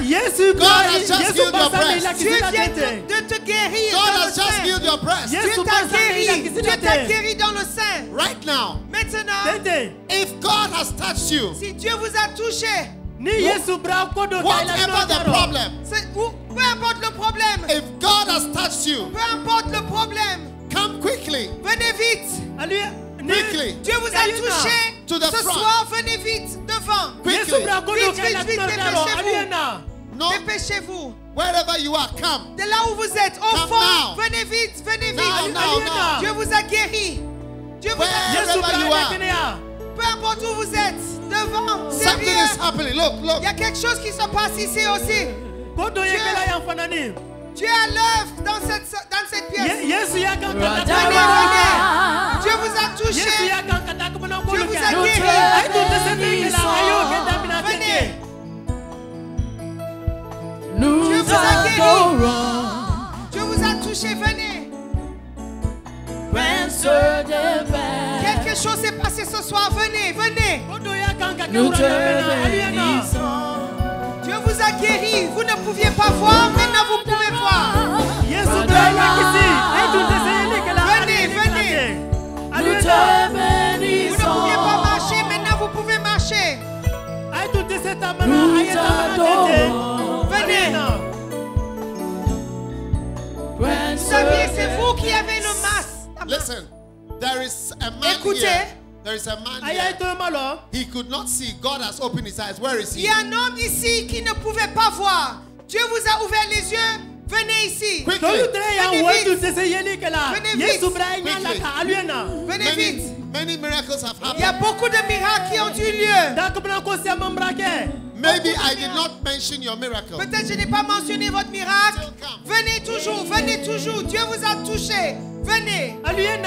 God has just healed your breast. Dieu vient de te guérir God dans le has just sein. healed your breast. Dieu t'a guéri. Dieu t'a guéri dans le sein. Right now, Maintenant, if God has touched you, si Dieu vous a touché, whatever the problem, peu importe le problème, if God has touched you, peu importe le problème, come quickly. venez vite. Quickly. Dieu vous a touché. To the Ce front. soir, venez vite devant. Quickly. No, Dépêchez-vous. wherever you are, come. De là où vous êtes, au Come fond, now. venez vite, venez vite. Now, now, now. Dieu vous a guéri. Dieu vous a Wherever you are, Peu importe où vous êtes, devant, something derrière. is happening. Look, look. Il y a quelque chose qui se passe ici aussi. Dieu a l'œuvre dans cette pièce. Venez, venez. Dieu vous a touché. Dieu vous a guéri. Venez. Nous Dieu vous a guéri. adorons. Dieu vous a touché. touché, venez. Prince de paix. Quelque chose s'est passé ce soir, venez, venez. Nous te bénissons. Dieu vous a guéri, vous ne pouviez pas voir, maintenant vous pouvez voir. Venez, venez. Nous te Vous ne bénissons. pouviez pas marcher, maintenant vous pouvez marcher. Nous t'adorons. Venez. Prince Vous saviez, de c'est paix. vous qui avez le masque. Listen, there is a man Écoutez. here. There is a man here. He could not see. God has opened his eyes. Where is Il he? y a un homme ici qui ne pouvait pas voir. Dieu vous a ouvert les yeux. Venez ici. Quickly. Venez vite. Many miracles have Il y a happened. beaucoup de miracles qui ont eu lieu. Maybe I did not mention your miracle. Peut-être je n'ai pas mentionné votre miracle. Venez toujours, venez toujours. Dieu vous a touché. Venez. Venez,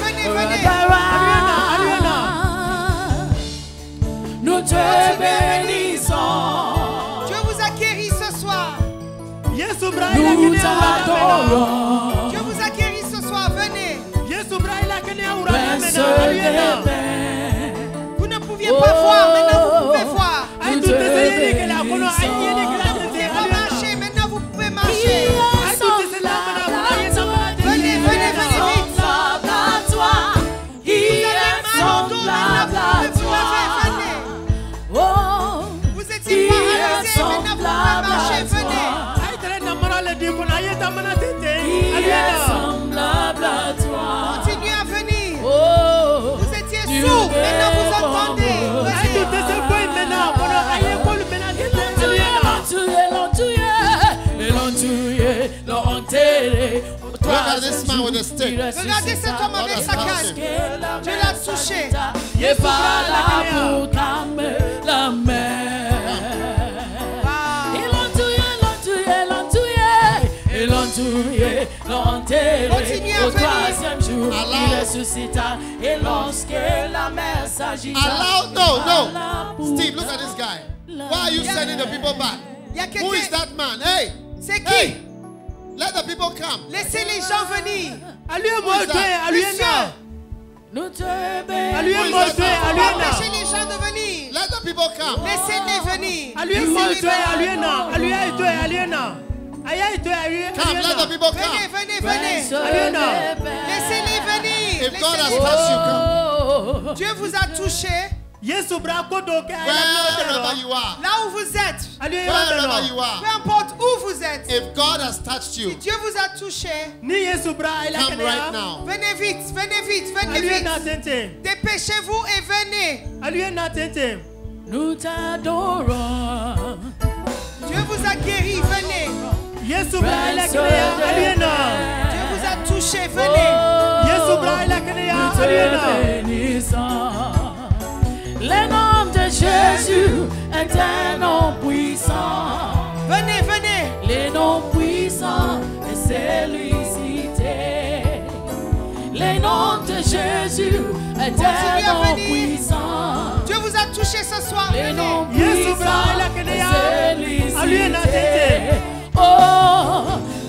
venez, venez. Nous te bénissons. Dieu vous a guéri ce soir. Nous t'adorons. Dieu vous a guéri ce soir. Venez. Prince de paix. Vous ne pouviez pas voir, maintenant vous pouvez voir. Nous te bénissons. Vous ne pouviez pas marcher, maintenant vous pouvez marcher. Venez, venez, venez vite. Semblable à toi. Vous avez mal au dos, maintenant vous pouvez vous lever. Venez. Oh, Vous étiez paralysé, maintenant vous pouvez marcher. Venez. il est semblable à toi. Continuez à venir. Oh, Vous étiez sourd, maintenant vous entendez. Venez. Look at this man with a stick. Regardez cet homme avec sa canne. Dieu l'a touché. Il est pas là pour calmer la mer. Ils l'ont tué, ils l'ont enterré. Continuez à Au venir. troisième jour, Allow- il ressuscita. Et lorsque la mer s'agita, Allow, no. Steve, look at this guy. Why are you sending the people back? Il y a Who is quelqu'un. that man? Hey, C'est qui? hey, let the people come. Laissez les gens venir. Monsieur, nous te Empêchez les gens de venir. let the people come. Laissez-les venir. Come, let the people come. Venez, venez, venez. Laissez-les venir. If God has Laissez-les touched you, venir. come. Dieu vous a touché Wherever you are, là où vous êtes. wherever you Peu are, importe où vous êtes. if God has touched Si you, Dieu vous a touché, come right now. venez vite, venez vite, venez vite. Dépêchez-vous et venez. Nous t'adorons. Dieu vous a guéri, venez. Prince de Dieu paix. vous a touché, venez. Nous te bénissons. Le nom de Jésus est un nom puissant. Venez, venez. Les noms puissants et celui cité. Le nom de Jésus est Continuez un à nom venir. puissant. Dieu vous a touché ce soir, Les noms venez. puissants et celui cité. Oh,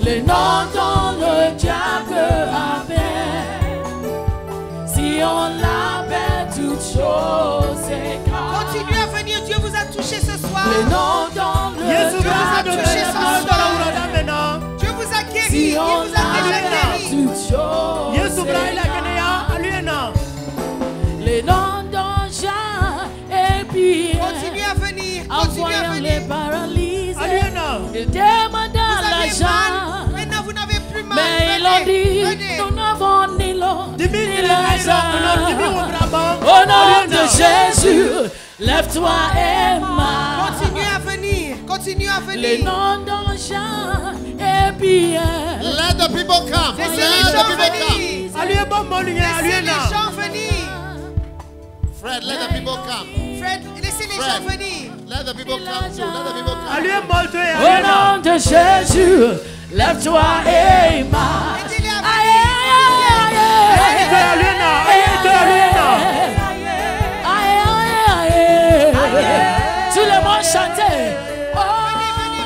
le nom dont le diable avait. Si on l'appelle toute chose est grave. Continuez à venir, Dieu vous a touché ce soir. Le nom dont le Dieu vous a diable touché ce soir. avait. Dieu vous a guéri, Si il on vous a déjà l'appelle guéri. toute chose est grave. Les noms d'Jean et Pierre, Continuez à venir, en continuez à voyant venir. les paralysés, ils Vous demandent avez l'argent. mal, maintenant vous n'avez plus mal. Mais ils ont dit, Venez, nous n'avons ni l'eau, ni l'argent. venez. Au nom de Jésus, lève-toi et marche. Continuez à venir, continuez à Les venir. noms d'Jean et Pierre, Let the people come. Laissez Let les the gens people come. venir. Laissez les gens venir. Fred, let the people come. Fred, laissez les Fred. gens venir. Let the people come too. Let the people come. au nom de Jésus, lève-toi et marche. Aidez-les à Aïe, venir. aïe, aïe, aïe, aïe, aïe. Tout le monde chantez. Oh, Venez, venez,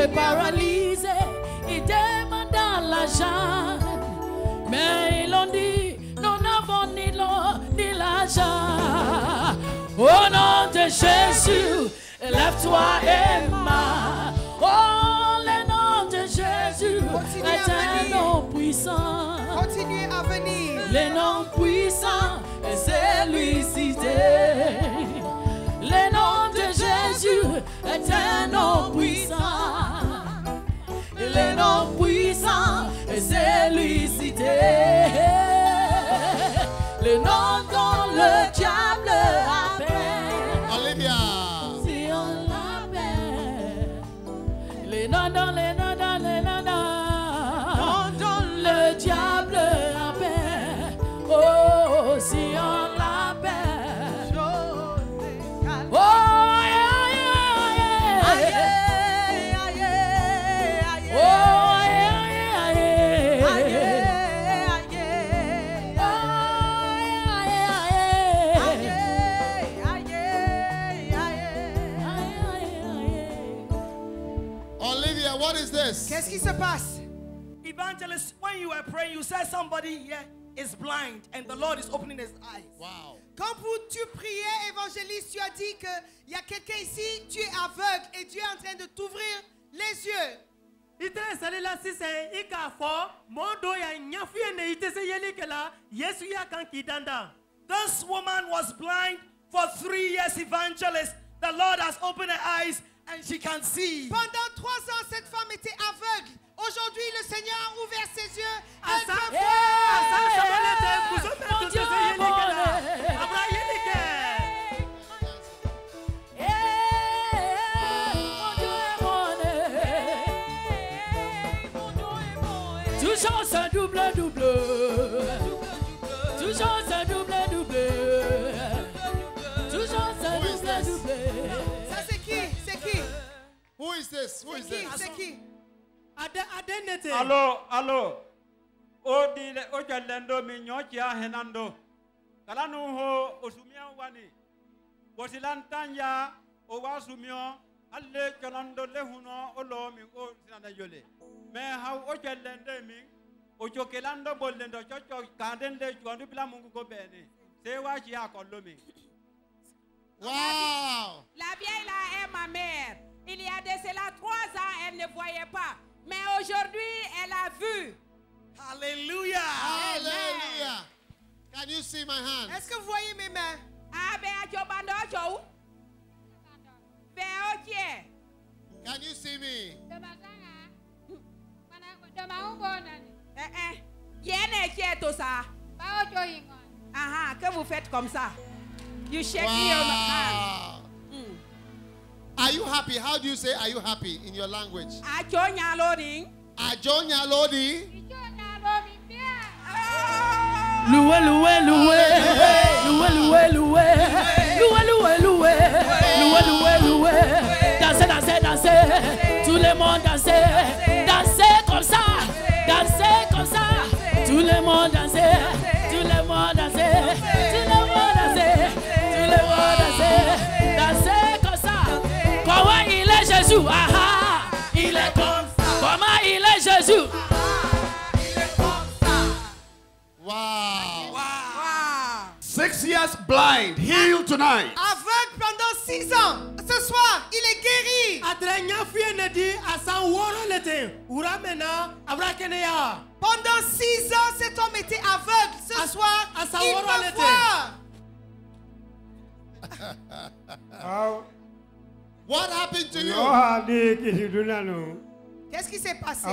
le paralysé, il demanda l'argent. Mais ils ont dit, nous n'avons ni l'eau ni l'argent. Au nom de Jésus, lève-toi et marche. Oh, le nom de Jésus est un nom puissant. Continuez à venir. Le nom puissant, c'est lui cité. Le nom de Jésus est un nom puissant. Le nom puissant, c'est lui cité. Le nom dont le diable a peur. Olivia. Si on l'appelle. Le nom dont le diable a peur. Oh, si on l'appelle. Oh, Olivia, what is this? Qu'est-ce qui se passe? Evangelist, when you were praying, you said somebody here is blind and the Lord is opening his eyes. Wow. Quand tu priais, évangéliste, tu as dit qu'il y a quelqu'un ici, tu es aveugle et Dieu est en train de t'ouvrir les yeux. This woman was blind for 3 years, evangelist. The Lord has opened her eyes and she can see. Pendant 3 ans, cette femme était aveugle. Aujourd'hui, le Seigneur a ouvert ses yeux. Elle peut Mon Dieu est bon. Toujours un double. Toujours un double. Toujours un double. Ça, c'est qui? C'est qui? Who is this? Who is C'est qui? this? C'est qui? Allo. O di le o jalendo mi nyochia henando. Kala no ho osumia wani. Wosilantanya o wasumio alle jalando le huno o lo mi o sinanda yole. Me ha o jalende mi o jokelando bollendo chocho kandende juandu bila mungu ko bene. Se wa chi akollo mi. Wow. La vieille là est ma mère. Il y a de cela 3 ans, elle ne voyait pas. Mais aujourd'hui, elle a vu. Hallelujah. Hallelujah. Can you see my hands? Est-ce que vous voyez mes mains? Ah, ben, à Jobando, Joe. Ben, ok. Can you see me? Y'en est qui tout ça? Ah, que vous faites comme ça? You shake your hand. Wow. Are you happy? How do you say are you happy in your language? Ajonya loading. Ajonya Lodi. Loué. Dansez. Tout le monde dansez. Dansez comme ça. Tout le monde dansez. Dansez comme ça. Comment il est Jésus? Il est comme ça. Comment il est Jésus? Wow. 6 years blind, healed tonight. Aveugle pendant 6 ans. Ce soir, il est guéri. Pendant 6 ans, cet homme était aveugle. Ce soir, il peut voir. What happened to you? Qu'est-ce qui s'est passé?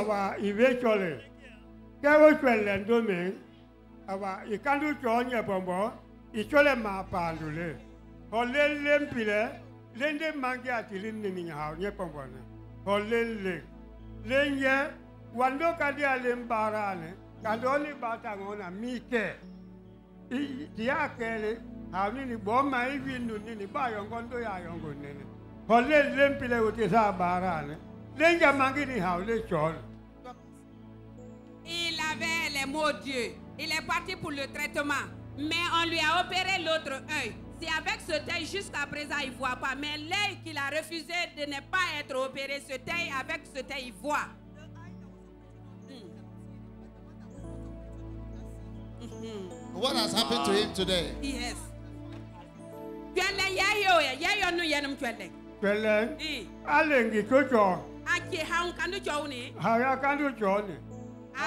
Wando kadia lembarane kadoni batangona mike dia kele hamini boma hivi nuni ba yongondo ya yongonene holle lempile utisa barane lenga mangini haule chol. Il avait les mots Dieu. Il est parti pour le traitement. Mais on lui a opéré l'autre œil. C'est avec ce taille jusqu'à présent, il ne voit pas. Mais l'œil qu'il a refusé de ne pas être opéré, ce taille, avec ce taille, il voit. What has happened to him today? Yes.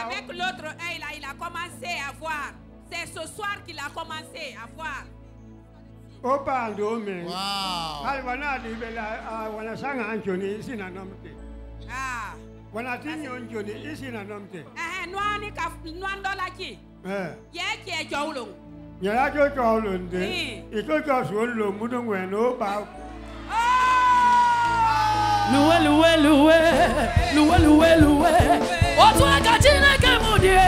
Avec l'autre œil là, il a commencé à voir. C'est ce soir qu'il a commencé à voir. Wow. Ah. Loué, loué, loué, loué, loué, loué. Oh, toi, Katina, que mon Dieu.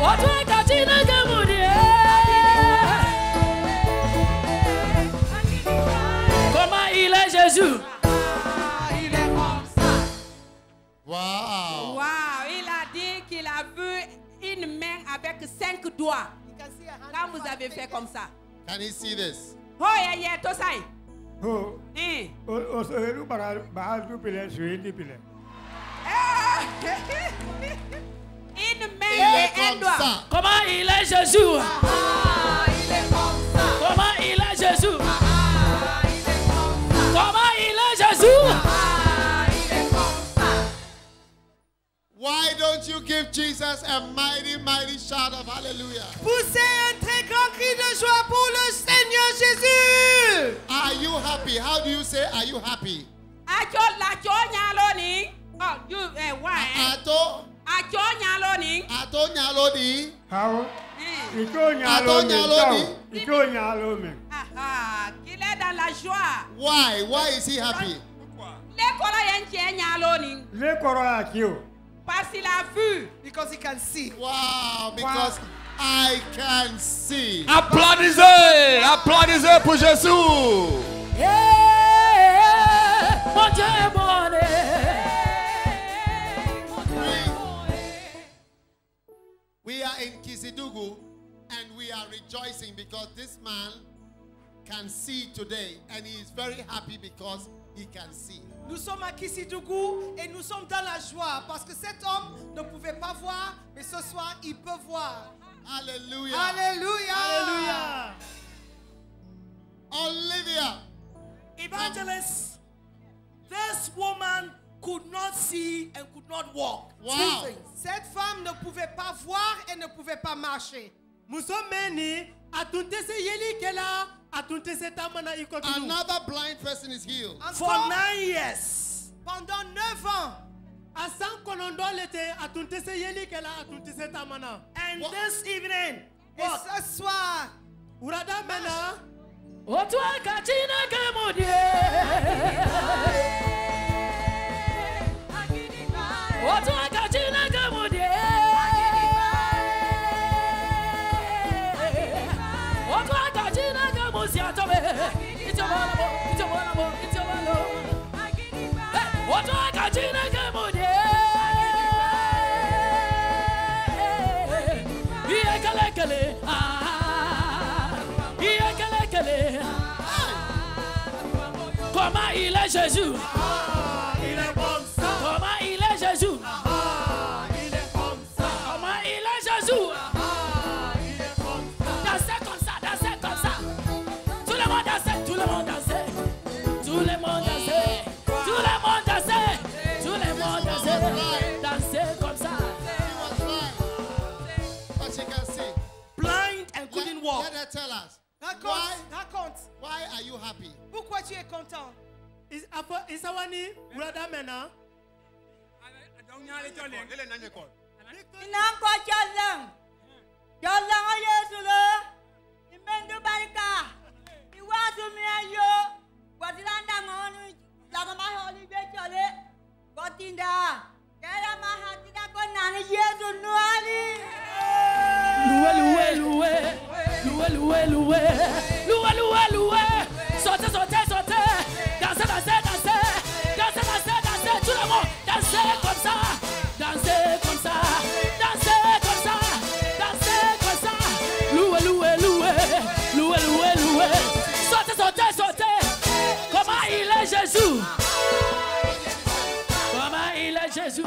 Oh, toi, Katina, que mon Dieu. Comment il est Jésus? Il est comme ça. Wow. Wow, il a dit qu'il a vu une main avec 5 doigts. Quand vous avez fait comme ça. Can he see this? Oh, yeah, Tosai. Une main et un doigt. Comment il est Jésus? Il est comme ça. Comment il est Jésus? Il est comme ça. Comment il est Jésus? Il est comme ça. Why don't you give Jesus a mighty, mighty shout of hallelujah? Poussez un très grand cri de joie pour le Seigneur Jésus. Are you happy? How do you say, are you happy? Ato, nyaloni. How? Qu'il est dans la joie. Why? Why is he happy? Parce qu'il a vu. Because he can see. Wow, because I can see. Applaudissez, applaudissez pour Jésus. Mon Dieu est bon. We are in Kisidugu and we are rejoicing because this man can see today and he is very happy because he can see. Nous sommes à Kisidougou et nous sommes dans la joie parce que cet homme ne pouvait pas voir, mais ce soir il peut voir. Hallelujah. Alléluia. Alléluia. Olivia. Evangelist, this woman could not see and could not walk. Wow. Cette femme ne pouvait pas voir et ne pouvait pas marcher. Another blind person is healed. For 9 years. Pendant 9 ans. And this evening, Et ce soir, Oh, toi, Katina, que mon Dieu. Oh, toi, Katina, que mon Dieu. Oh, toi, Katina, que mon Dieu. Oh, toi, Katina, que mon Dieu. Comment il est Jésus? Il est comme ça. Comment il est Jésus? Il est comme ça. Comment il est Jésus? Il est comme ça. Dansez comme ça, dansez comme ça. Tout le monde dansait, tout le monde dansait. Tout le monde dansait. Tout le monde dansait. Tout le monde dansait. Dansez comme ça. But she can see. blind and couldn't walk. Let her tell us. Raconte. Why are you happy? Pourquoi tu es content? Isawani, brother Mena. Inangko jalang. Jalang Yesu lo. Imendu barika. Iwasu miayo. Wadilanda ngonu. Lama maholi bechole. Gotinda. Kera mahatina konani Yesu nuali. Loué, loué, loué. Loué, loué, loué. Loué, loué, loué. Sautez, sautez, sautez. Dansez, dansez, dansez. Dansez, dansez, dansez. Tout le monde, dansez comme ça. Dansez comme ça. Dansez comme ça. Dansez comme est Jésus.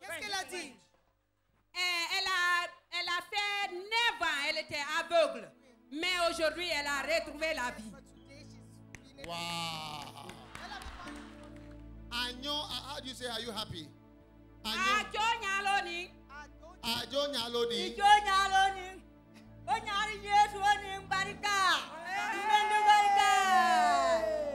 Qu'est-ce qu'elle a dit? Elle a fait 9 ans, elle était aveugle. Mais aujourd'hui, elle a retrouvé la vie. Wow. Anyo, how do you say, are you happy? Ajo nyaloni. Ajo nyaloni. Ijo nyaloni. Onyari Yesu oni barika. Imende barika.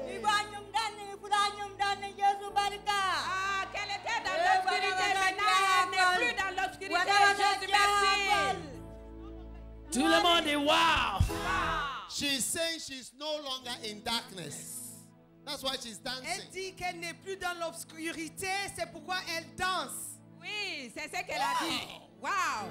Ibanyum dani, furanyum dani Yesu barika. Ah, qu'elle était dans l'obscurité, maintenant elle n'est plus dans l'obscurité. Jésus, merci. Tout le monde dit wow. She's saying she's no longer in darkness. That's why she's dancing. Elle dit qu'elle n'est plus dans l'obscurité, c'est pourquoi elle danse. Oui, c'est ce qu'elle a dit. Wow.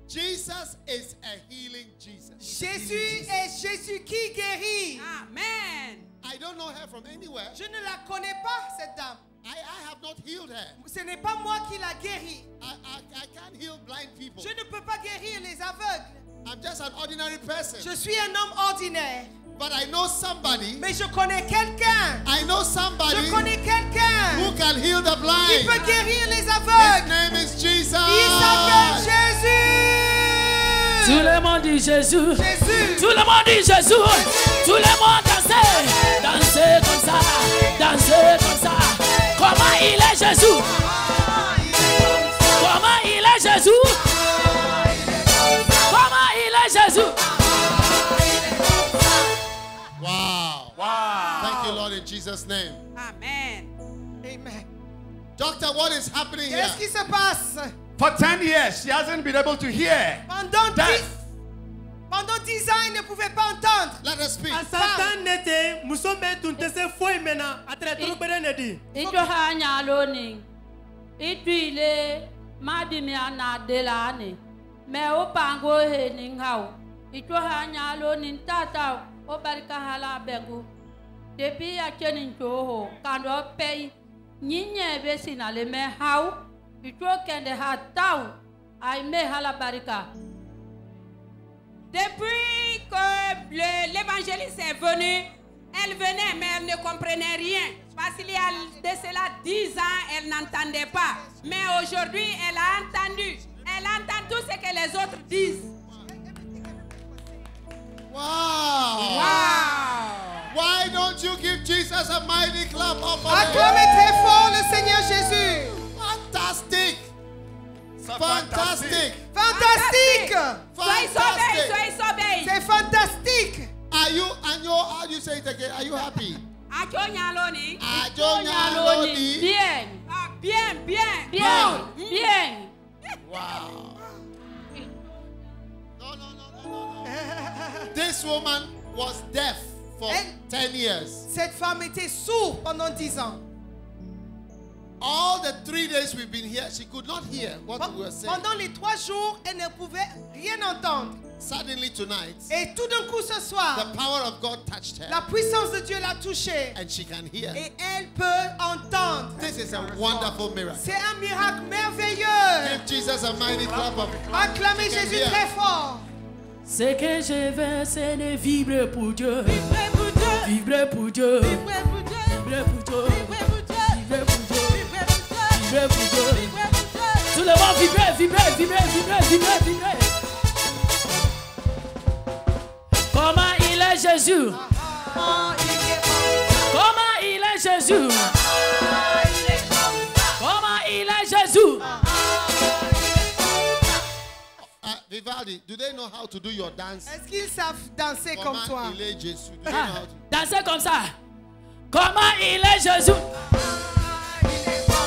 Jesus is a healing Jesus. Jésus est Jésus qui guérit. Amen. I don't know her from anywhere. Je ne la connais pas, cette dame. I have not healed her. Ce n'est pas moi qui la guéris. I can't heal blind people. Je ne peux pas guérir les aveugles. I'm just an ordinary person. Je suis un homme ordinaire. But I know somebody. Mais je connais quelqu'un. I know somebody. Je connais quelqu'un. Who can heal the blind. Qui peut guérir les aveugles. His name is Jesus. Il s'appelle Jésus. Tout le monde dit Jésus. Jésus. Tout le monde dit Jésus. Tout le monde dansez. Dansez comme ça. Dansez comme ça. Comment il est Jésus? Comment il est Jésus? Comment il est Jésus? Wow. Wow. Thank you, Lord, in Jesus' name. Amen. Amen. Doctor, what is happening here? Qu'est-ce qui se passe? For 10 years, she hasn't been able to hear. Pendant 10 ans, elle ne pouvait pas entendre. Let us speak. Asatan nete musombe tuntese foi mena atre tulubere nedi. Ijoha nyaloni. Ituile mabimi ana delane. Me opango he ninghao. Ijoha nyaloni tata obarika hala bengu. Depi ya cheni njoho kando pei. Nyinye besi na le me hao. Ijo kende hatao. Ay me hala barika. Depuis que l'évangéliste est venu, elle venait, mais elle ne comprenait rien. Parce qu'il y a de cela 10 ans, elle n'entendait pas. Mais aujourd'hui, elle a entendu. Elle entend tout ce que les autres disent. Wow. Wow. Why don't you give Jesus a mighty clap of Acclamez très fort le Seigneur Jésus. Fantastic. Fantastic. Fantastique. Soyez sauvés, soyez sauvés. C'est fantastique. Are you, how do you say it again? Are you happy? Ajo nyaloni. Ajo nyaloni. Bien. Ah, bien, bien, Bien. Bien. Wow. No. This woman was deaf for 10 years. Cette femme était sourde pendant 10 ans. All the 3 days we've been here, she could not hear what we were saying. Pendant les 3 jours, elle ne pouvait rien entendre. Suddenly tonight, Et tout d'un coup ce soir, the power of God touched her. la puissance de Dieu l'a touchée. And she can hear. Et elle peut entendre. This is a wonderful miracle. C'est un miracle merveilleux. Give Jesus a mighty clap of. Acclamez Jésus très fort. Ce que je veux, c'est de vibrer pour Dieu. Vibrer pour Dieu. Vibrer pour Dieu. Vibrer pour Dieu. Vibrer pour Dieu. Vibrer pour Dieu. Vibrer pour Dieu. Vibrer pour Dieu. Vibrer pour Dieu. Vibrer pour Dieu. Tout le monde vibrer, vibrer, vibrer, vibrer, vibrer, vibrer. Comment il est Jésus? Comment il est Jésus? Comment il est Jésus? Vivaldi, do they know how to do your dance? Est-ce qu'ils savent danser comme toi? Comment il est Jésus? Do they know how to? Dansez comme ça. Comment il est Jésus?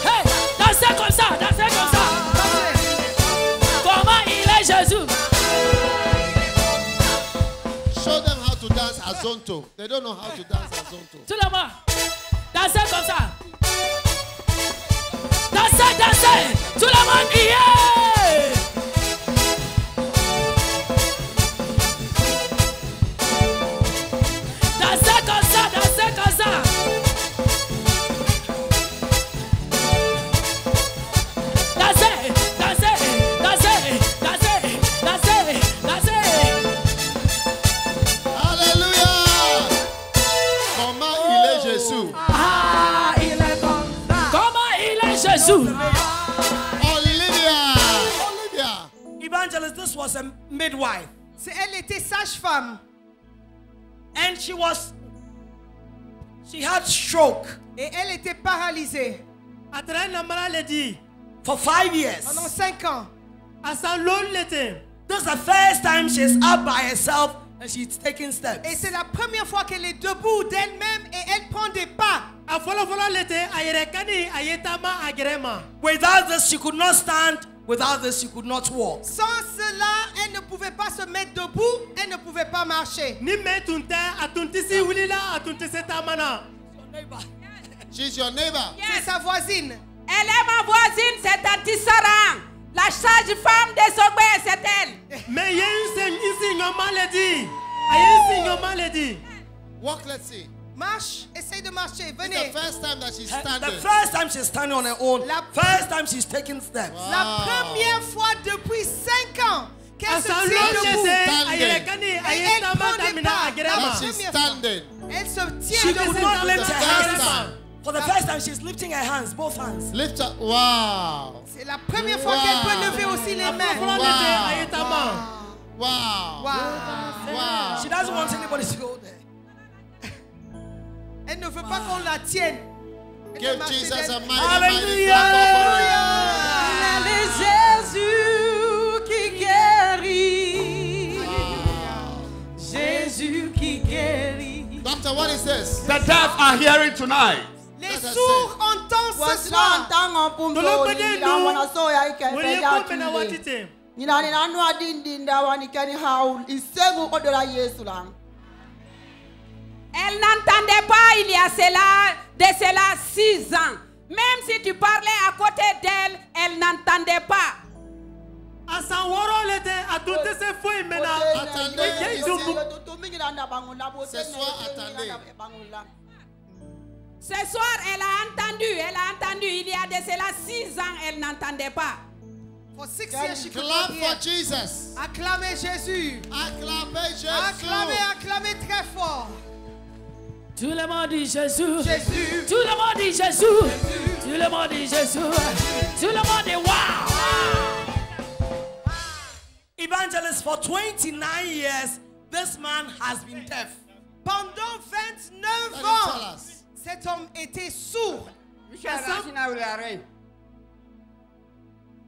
Hey, dansez comme ça, dansez comme ça. Comment il est Jésus? Show them how to dance Azonto. They don't know how to dance Azonto. Tout le monde, dansez comme ça. Dansez, dansez. Tout le monde, yeah. Dansez comme ça, dansez comme ça. Dansez, dansez, dansez, dansez, dansez, dansez. Alléluia. Comment il est Jésus? Ah. Jésus. Olivia. Evangelist, this was a midwife. Elle était sage-femme. And she had stroke. Et elle était paralysée. For 5 years. Pendant 5 ans. This is the first time she's up by herself and she's taking steps. Et c'est la première fois qu'elle est debout d'elle-même et elle prend des pas. Without this, she could not stand. Without this, she could not walk. Sans cela, elle ne pouvait pas se mettre debout, elle ne pouvait pas marcher. She's your neighbor. C'est sa voisine. Elle est ma voisine, c'est Tati Sarang. La sage-femme des Aubais, c'est elle. Mais il y a une maladie. Walk, let's see. Marche, essaye de marcher, venez. It's the first time that she's standing. The first time she's standing on her own. First time she's taking steps. La première fois depuis 5 ans qu'elle se tient debout. Elle prend des pas. Now she's standing. Elle se tient She debout. could not lift her hands. For the first time, she's lifting her hands, both hands. Lift up. Wow. C'est la première fois qu'elle peut lever aussi les mains. Wow. Wow. She doesn't want anybody to go there. Elle ne veut pas qu'on la tienne. Give Jesus a mighty, mighty Alléluia. clap Jésus qui guérit. Jésus qui guérit. Doctor, what is this? The deaf are hearing tonight. Les sourds entendent ce soir. Elle n'entendait pas il y a de cela 6 ans. Même si tu parlais à côté d'elle, elle n'entendait pas. Ce soir, elle a entendu, il y a de cela 6 ans, elle n'entendait pas. For 6 years she could Clap not for hear. Jesus. Acclamez Jésus. Acclamez Jésus. Acclamez très fort. Tout le monde dit Jésus. Jésus. Tout le monde dit Jésus. Tout le monde dit Jésus. Tout le monde dit wow. Evangelist, for 29 years, this man has been deaf. Pendant 29 ans, cet homme était sourd.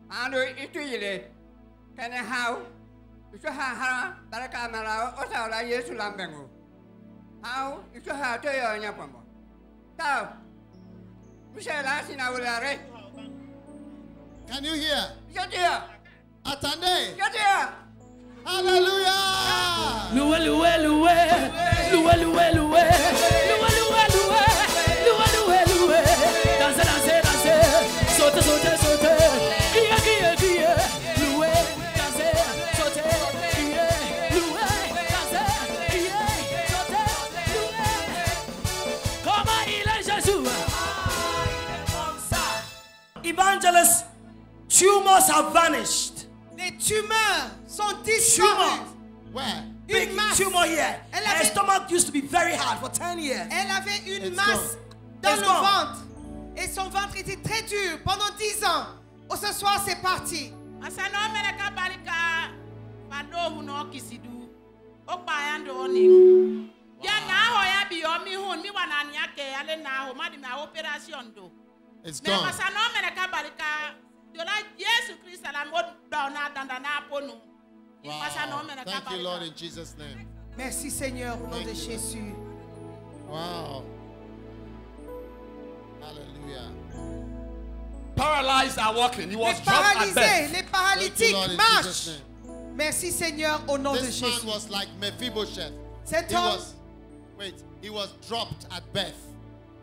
Ando itu yile kene hau itu ha baraka mala o sa la Yesu lambengo hau itu ha to yo nya pambo ta Michela sina ulare. Can you hear? Yadia Attendez. Yadia Hallelujah. Loué, loué, loué. Loué, loué, loué. Loué, loué, loué. Loué, loué, loué. Dansez, dansez, dansez. Sautez, sautez, sautez. Criez, criez, criez. Loué, dansez, sautez. Criez, loué, dansez. Criez, sautez, loué. Comment il est Jésus? Evangelist, tumors have vanished. Les tumeurs sont disparues. Where? Big tumor here. Her stomach used to be very hard for 10 years. Elle avait une masse dans le ventre. Et son ventre était très dur pendant 10 ans. Oh, ce soir, c'est parti. It's gone. Wow. Thank you, Lord, in Jesus' name. Merci, Seigneur, au nom de Jésus. Wow. Hallelujah. Paralyzed are walking. He was Les dropped at paralysés, birth. les Thank you, paralytiques Lord, in marchent. Jesus' name. Merci, Seigneur, au nom de This man Jésus. was like Mephibosheth. Cet He homme, he was dropped at birth.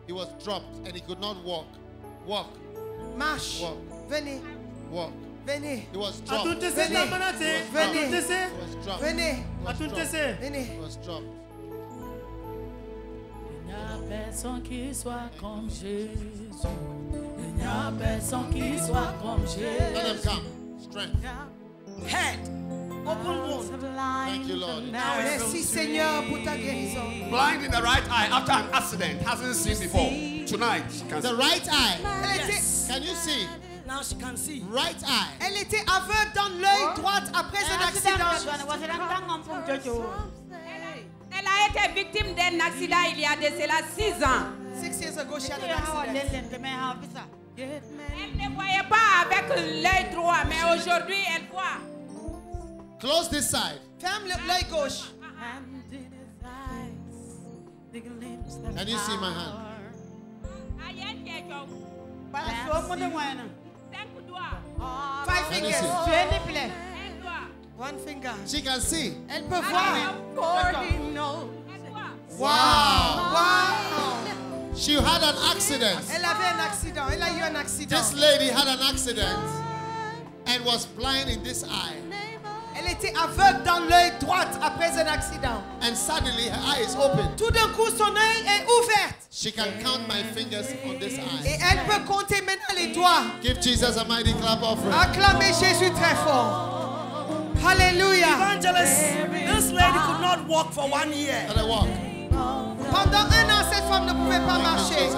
He was dropped and he could not walk. Walk. marche. Walk. Venez, Walk. venez. He was dropped. Venez. He was dropped. Venez. He was dropped. Venez. He was dropped. Venez. He was dropped. Il n'y a personne qui soit comme Jésus. Il n'y a personne qui soit comme Let them Jésus. come. Strength. Head. Open wound. Thank you, Lord. Merci, Seigneur, pour ta guérison. Blind in the right eye after an accident. Hasn't seen before. Tu tonight she can The see. right eye. Yes. Can you see? Now she can see. Right eye. Elle était aveugle dans l'œil droit après un accident. Elle a été victime d'un accident il y a de cela 6 ans. 6 years ago, she had an accident. Elle ne voyait pas avec l'œil droit, mais aujourd'hui elle voit. Close this side. Ferme l'œil gauche. Can you see my hand? Five Can you fingers. see? One finger. She can see. Elle peut voir. Wow. Wow. She had an accident. Elle avait un accident. Elle a eu un accident. This lady had an accident and was blind in this eye. Elle était aveugle dans l'œil droit après un accident. And suddenly her eye is open. Tout d'un coup, son œil est ouvert. She can count my fingers on this Et eye. elle peut compter maintenant les doigts. Give Jesus a mighty clap offering. Acclamez Jésus très fort. Hallelujah. Evangelist, this lady could not walk for 1 year. Can I walk? Pendant 1 an, cette femme ne pouvait pas marcher.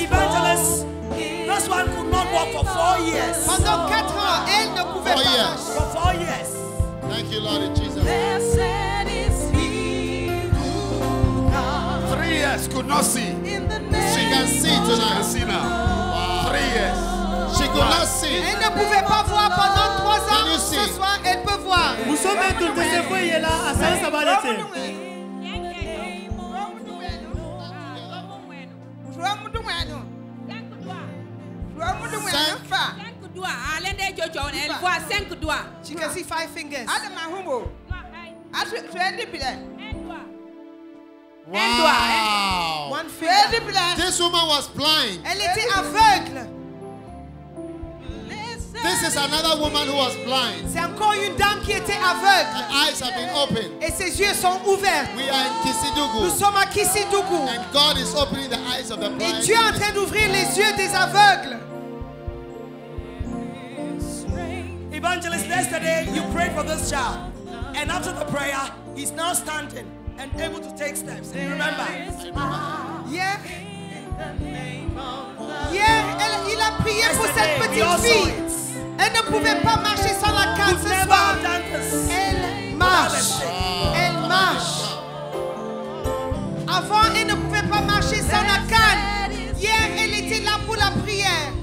Evangelist, this one could not walk for 4 years. Pendant 4 ans, elle ne pouvait 4 pas years. marcher. For 4 years. Thank you, Lord Jesus. 3 years could not see. She can see She can tonight. see now. 3 years. She could not see. Elle ne pouvait pas voir pendant 3 ans. Can you see? Ce soir, elle peut voir. Vous savez tout le temps, il est là, à ça va l'été. Elle voit 5 doigts. She can see 5 fingers. Wow. 1 finger. This woman was blind. Elle était aveugle. This is another woman who was blind. C'est encore une dame qui était Her aveugle. eyes have been opened. Et ses yeux sont ouverts. We are in Nous Kisidugu. sommes à Kisidugu. And God is opening the eyes of the Et blind. Dieu est en train d'ouvrir les yeux des aveugles. Evangelist, yesterday you prayed for this child. And after the prayer, he's now standing and able to take steps. You remember? Hier, il a prié pour cette petite fille. Elle ne pouvait pas marcher sans la canne You've ce never soir. done this. Elle marche. Elle marche. Avant, elle ne pouvait pas marcher sans la canne. Hier, elle était là pour la prière.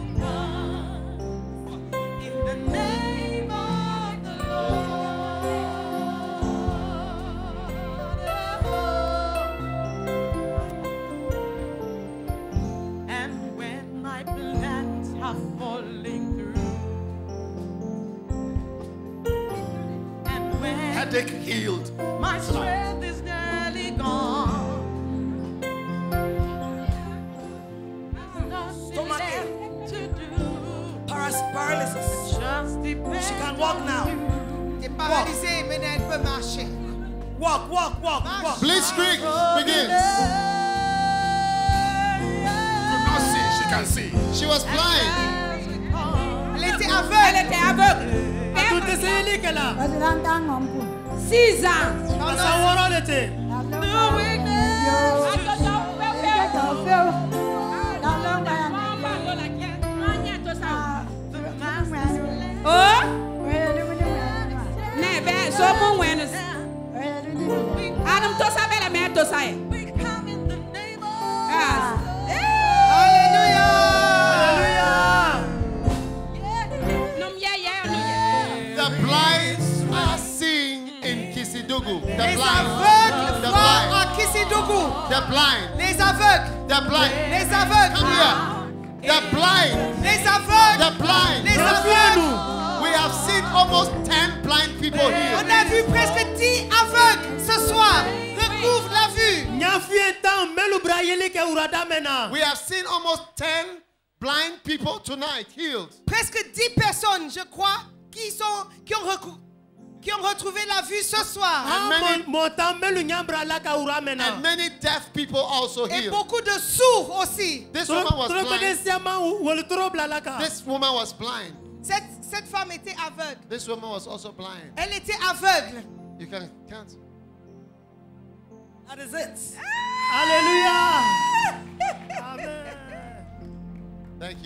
And when my plans are falling through, and when Headache healed. my strength is nearly gone, there's nothing Stomach left to do. Paralysis. Just depend She can walk now. Elle est paralysée, mais elle peut marcher. Walk, walk, walk, walk. Blitzkrieg begins. Could not see. She can see. She was blind. Elle était Elle aveugle. était aveugle. Tout est celui qui est là. 6 ans. À sa wara l'été. Oh, ne be so mu wenus. Adam to sa bela me to sa. Yes. Num ye no ye. The blind are seeing in Kisidugu. The Les blind. aveugles The voient blind. à Kisidugu. The blind. Les aveugles. The blind. Les aveugles. Come here. The blind. Les aveugles. The blind. Les aveugles. We have seen almost 10 blind people here. On a vu presque 10 aveugles ce soir. Recouvre la vue. We have seen almost 10 blind people tonight healed. Presque 10 personnes, je crois, qui ont retrouvé la vue ce soir. And many deaf people also Et healed. beaucoup de sourds aussi. This woman was blind. This woman was blind. Cette femme était aveugle. This woman was also blind. Elle était aveugle. You can count. That is it. Alléluia.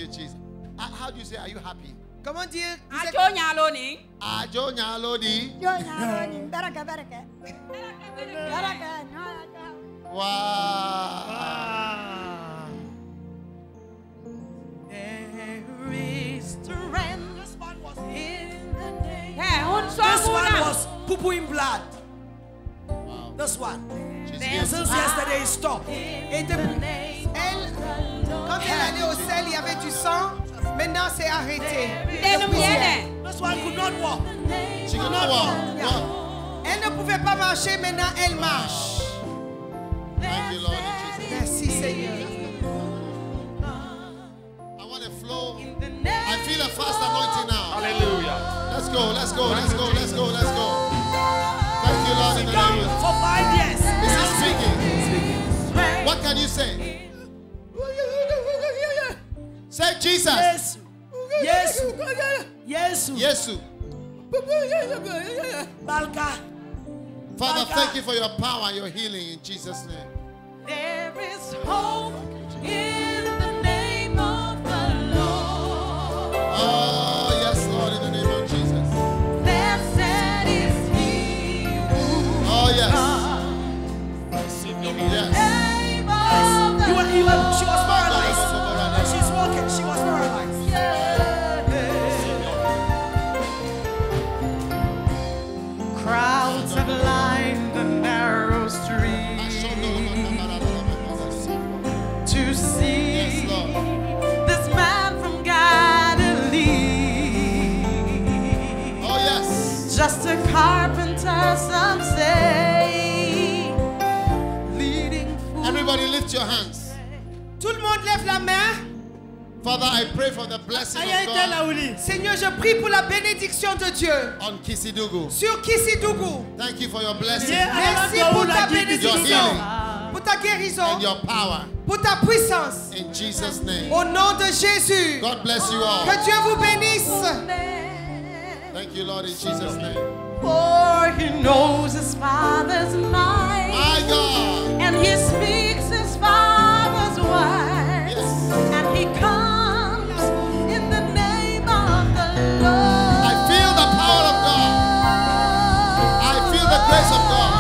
you, Jesus. How do you say, are you happy? Comment dire? Ajo nyaloni. Ajo nyalodi. Baraka. Wow. There is strength. This one was in the name. This one was poo-pooing blood. This one. Since yesterday, stop. Et depuis, quand elle allait au sel, il y avait du sang. Maintenant, c'est arrêté. This one could not walk. She could not walk. Elle ne pouvait pas marcher, maintenant elle marche. Thank you, Lord Jesus. Merci, Seigneur. I want to flow. I feel a fast anointing now. Hallelujah. Let's go. Thank you, Lord, in the name of For 5 years. Is he speaking? What can you say? Say Jesus. Yes. Balka. Father, thank you for your power and your healing in Jesus' name. There is hope in the name of the Lord. Oh, yes, Lord, in the name of Jesus. Blessed is he who Oh, yes. comes in the Yes. name of the Lord. She was paralyzed. She's walking. She was paralyzed. Crowds have lined the narrow street to see this man from Galilee. Oh, yes. Just a carpenter, some say, leading fools. Everybody lift your hands. Tout le monde lève la main. Father, I pray for the blessing of God Seigneur, je prie pour la bénédiction de Dieu on Kisidugu. sur Kisidougou. Thank you for your blessing, Merci pour ta your bénédiction, healing, pour ta guérison, and your power. pour ta puissance. In Jesus' name. Au nom de Jésus. God bless you all. Que Dieu vous bénisse. Thank you, Lord, in Jesus' name. For he knows his father's mind. My God. And he speaks his father's word. Yes. And he comes in the name of the Lord. I feel the power of God. I feel the grace of God.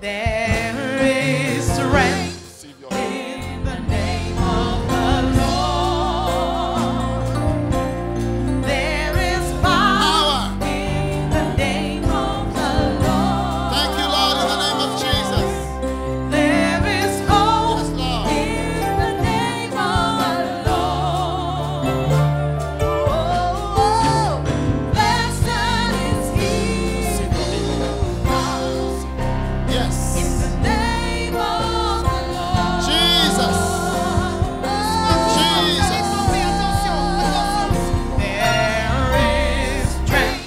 There is strength in the name of the Lord. There is power in the name of the Lord. Thank you, Lord, in the name of Jesus. There is hope Yes, Lord. in the name of the Lord. Oh, blessed is he who comes Yes. in the name of the Lord. Jesus. Jesus. There is strength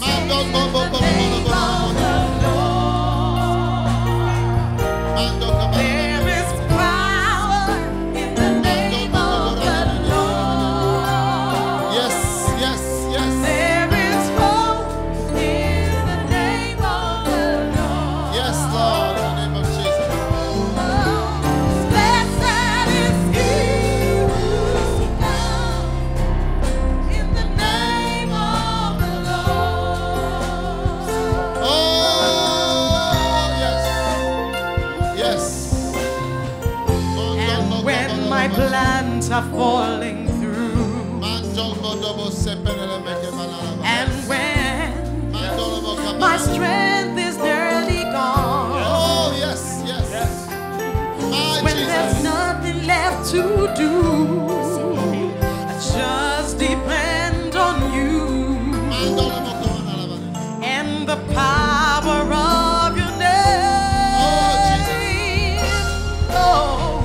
Mando, bo, bo, bo, bo, bo, bo, bo, of bo, bo. the Lord. Mando, bo, bo, bo. There is power in the name of the Lord. Yes, yes, yes. There is hope in the name of the Lord. Yes, Lord, in the name of Jesus. Blessed is he who comes in the name of the Lord. Oh, yes. Yes. And when my plans are falling through, and when my strength is nearly gone, Oh, yes, yes. My when there's Jesus. nothing left to do, I just depend on you and the power of your name. Oh,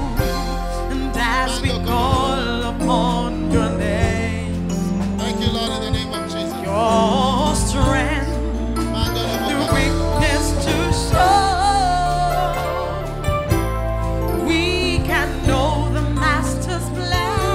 and as we call upon your name, Thank you, Lord, in the name of Jesus. your strength, the weakness to show, we can know the Master's plan.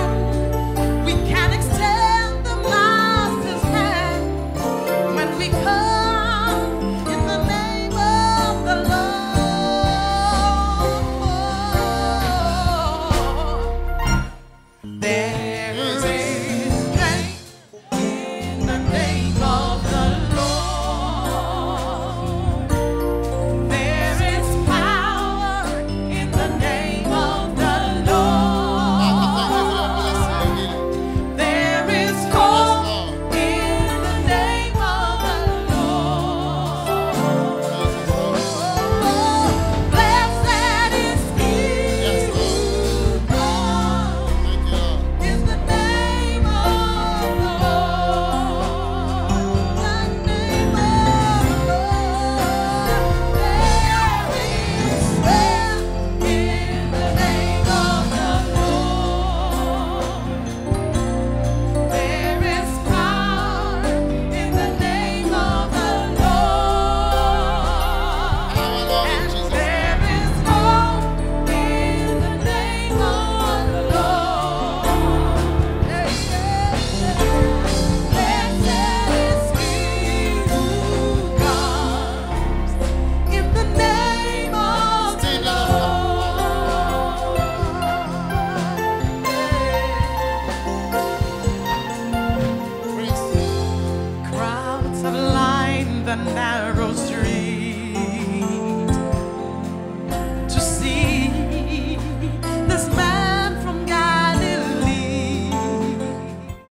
that